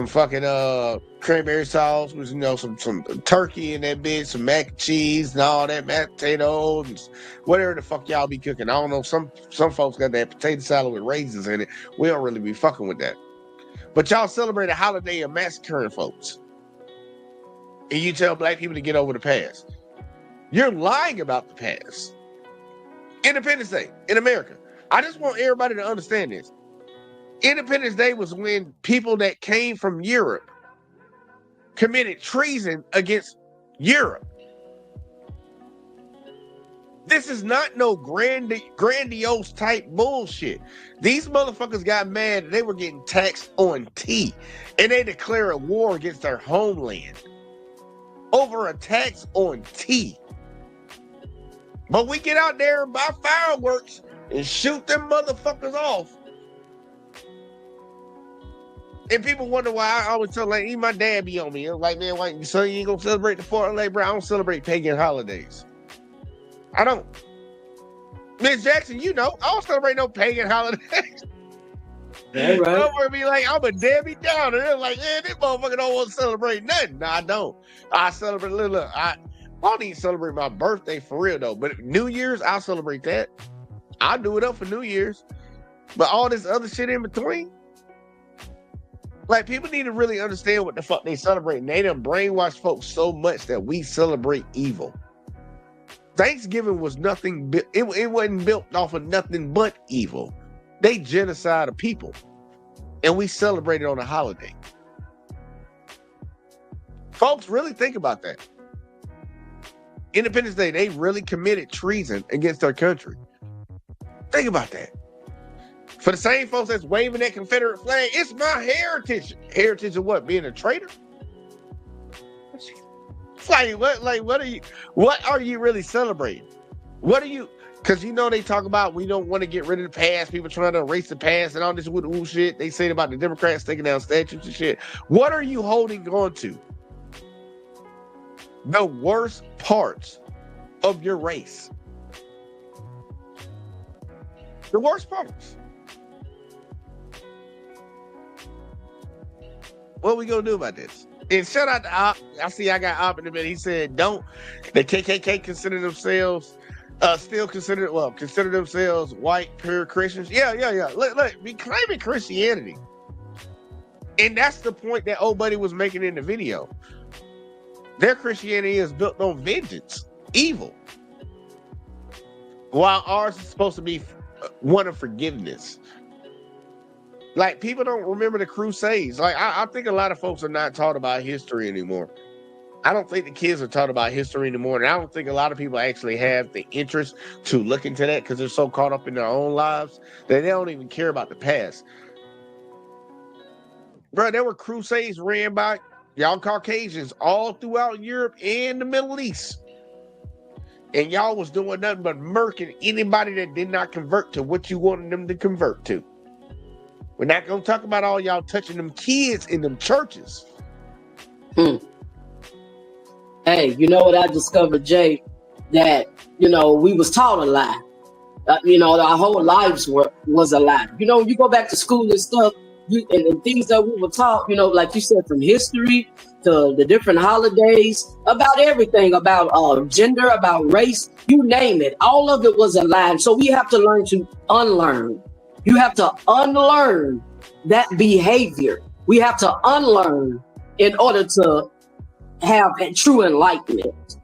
fucking cranberry sauce, with, you know, some turkey in that bitch, some mac and cheese and all that, mashed potatoes, and whatever the fuck y'all be cooking. I don't know. Some folks got that potato salad with raisins in it. We don't really be fucking with that. But y'all celebrate a holiday of massacring folks, and you tell black people to get over the past. You're lying about the past. Independence Day in America. I just want everybody to understand this. Independence Day was when people that came from Europe committed treason against Europe. This is not no grandiose type bullshit. These motherfuckers got mad and they were getting taxed on tea, and they declare a war against their homeland. over attacks on T. But we get out there and buy fireworks and shoot them motherfuckers off. And people wonder why I always tell, like, even my dad be on me. I'm like, man, why, son, you ain't gonna celebrate the 4th of July, bro? I don't celebrate pagan holidays. I don't. Miss Jackson, you know, I don't celebrate no pagan holidays. Yeah, right. Don't worry, be like, I'm a Debbie Downer. They're like, man, this motherfucker don't want to celebrate nothing. No, I don't. I celebrate, look, I don't even celebrate my birthday for real, though. But New Year's, I'll celebrate that. I'll do it up for New Year's. But all this other shit in between, like, people need to really understand what the fuck they celebrate. And they done brainwash folks so much that we celebrate evil. Thanksgiving was nothing, it wasn't built off of nothing but evil. They genocide of people. And we celebrate it on a holiday. Folks, really think about that. Independence Day, they really committed treason against our country. Think about that. For the same folks that's waving that Confederate flag, it's my heritage. Heritage of what? Being a traitor? It's like, what are you really celebrating? What are you, because you know they talk about we don't want to get rid of the past, people trying to erase the past and all this woo shit. They say about the Democrats taking down statues and shit. What are you holding on to? The worst parts of your race. The worst parts. What are we gonna do about this? And shout out to Op. I see I got Op in a minute. He said, don't the KKK consider themselves consider themselves white, pure Christians? Yeah. Look, we claiming Christianity. And that's the point that old buddy was making in the video. Their Christianity is built on vengeance, evil. While ours is supposed to be one of forgiveness. Like, people don't remember the Crusades. Like, I think a lot of folks are not taught about history anymore. I don't think the kids are taught about history anymore. And I don't think a lot of people actually have the interest to look into that because they're so caught up in their own lives that they don't even care about the past. Bro, there were crusades ran by y'all Caucasians all throughout Europe and the Middle East. And y'all was doing nothing but murking anybody that did not convert to what you wanted them to convert to. We're not going to talk about all y'all touching them kids in them churches. Hey, you know what I discovered, Jay? That, we was taught a lie. Our whole lives was a lie. You go back to school and stuff, and things that we were taught, like you said, from history to the different holidays, about everything, about gender, about race, you name it. All of it was a lie. So we have to learn to unlearn. You have to unlearn that behavior. We have to unlearn in order to have a true enlightenment.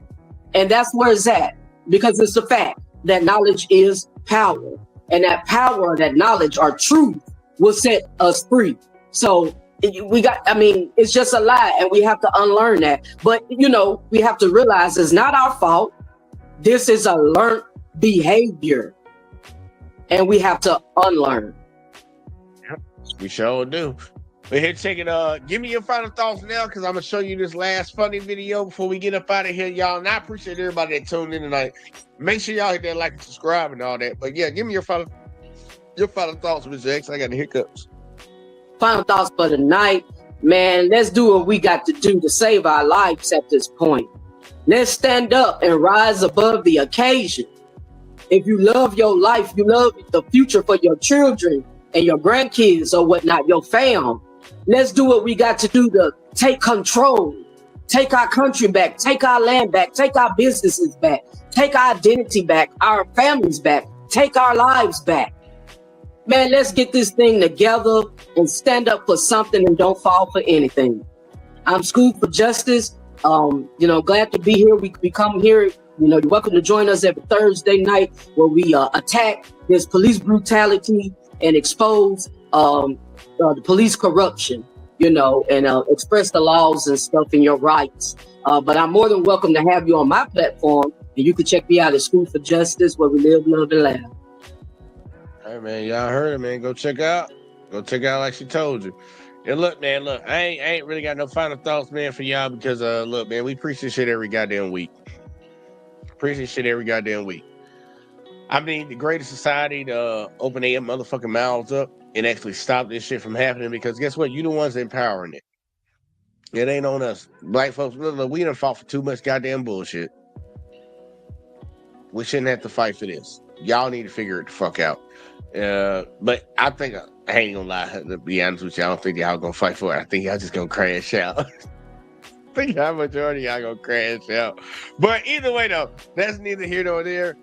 And that's where it's at, because it's a fact that knowledge is power. And that power, that knowledge, or truth, will set us free. So it's just a lie, and we have to unlearn that. But, we have to realize it's not our fault. This is a learned behavior. And we have to unlearn. Yep, we sure do. But here, check it. Give me your final thoughts now, because I'm gonna show you this last funny video before we get up out of here, y'all. And I appreciate everybody that tuned in tonight. Make sure y'all hit that like and subscribe and all that. But yeah, give me your final thoughts, Mr. X. I got the hiccups. Final thoughts for the night, man. Let's do what we got to do to save our lives at this point. Let's stand up and rise above the occasion. If you love your life, you love the future for your children and your grandkids or whatnot, your fam, let's do what we got to do to take control, take our country back, take our land back, take our businesses back, take our identity back, our families back, take our lives back. Man, let's get this thing together and stand up for something and don't fall for anything. I'm School for Justice. Glad to be here. We come here. You're welcome to join us every Thursday night where we attack this police brutality and expose the police corruption, and express the laws and stuff and your rights. But I'm more than welcome to have you on my platform, and you can check me out at School for Justice, where we live, love, and laugh. Hey, man, y'all heard it, man. Go check out like she told you. And look, man, look, I ain't really got no final thoughts, man, for y'all because look, man, we preach this shit every goddamn week. Preach this shit every goddamn week. I mean, the greatest society to open their motherfucking mouths up and actually stop this shit from happening, because guess what? You the ones empowering it. It ain't on us. Black folks, look, we done fought for too much goddamn bullshit. We shouldn't have to fight for this. Y'all need to figure it the fuck out. But I think, I ain't gonna lie, to be honest with you, I don't think y'all gonna fight for it. I think y'all just gonna crash out. I think y'all majority y'all gonna crash out. But either way though, that's neither here nor there.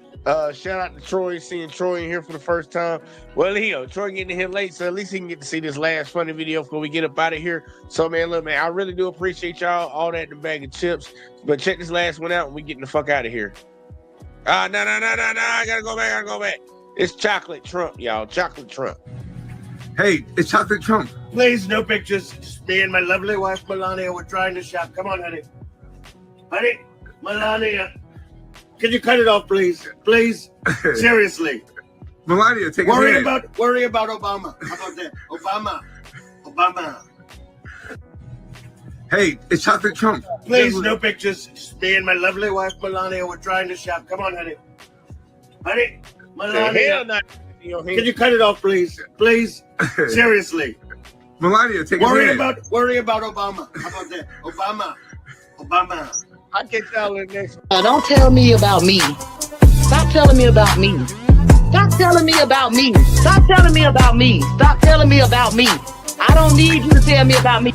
Shout out to Troy, seeing Troy in here for the first time. Well, Troy getting in here late, so at least he can get to see this last funny video before we get up out of here. So, man, look, man, I really do appreciate y'all, all that in the bag of chips. But check this last one out and we getting the fuck out of here. No, I gotta go back. It's Chocolate Trump, y'all. Chocolate Trump. Hey, it's Chocolate Trump. Please, no pictures. Just me and my lovely wife, Melania, we're trying to shop. Come on, honey. Honey, Melania. Can you cut it off, please? Please? Seriously. Melania, take worry it about Obama. How about that? Obama. Hey, it's Chocolate Trump. Please, no pictures. Just me and my lovely wife, Melania, we're trying to shop. Come on, honey. Honey, Melania. Can you cut it off, please? Please? Seriously. Melania, take it worry about Obama. How about that? Obama. I'll get y'all in next. Don't tell me about me. Stop telling me about me. Stop telling me about me. Stop telling me about me. Stop telling me about me. I don't need you to tell me about me.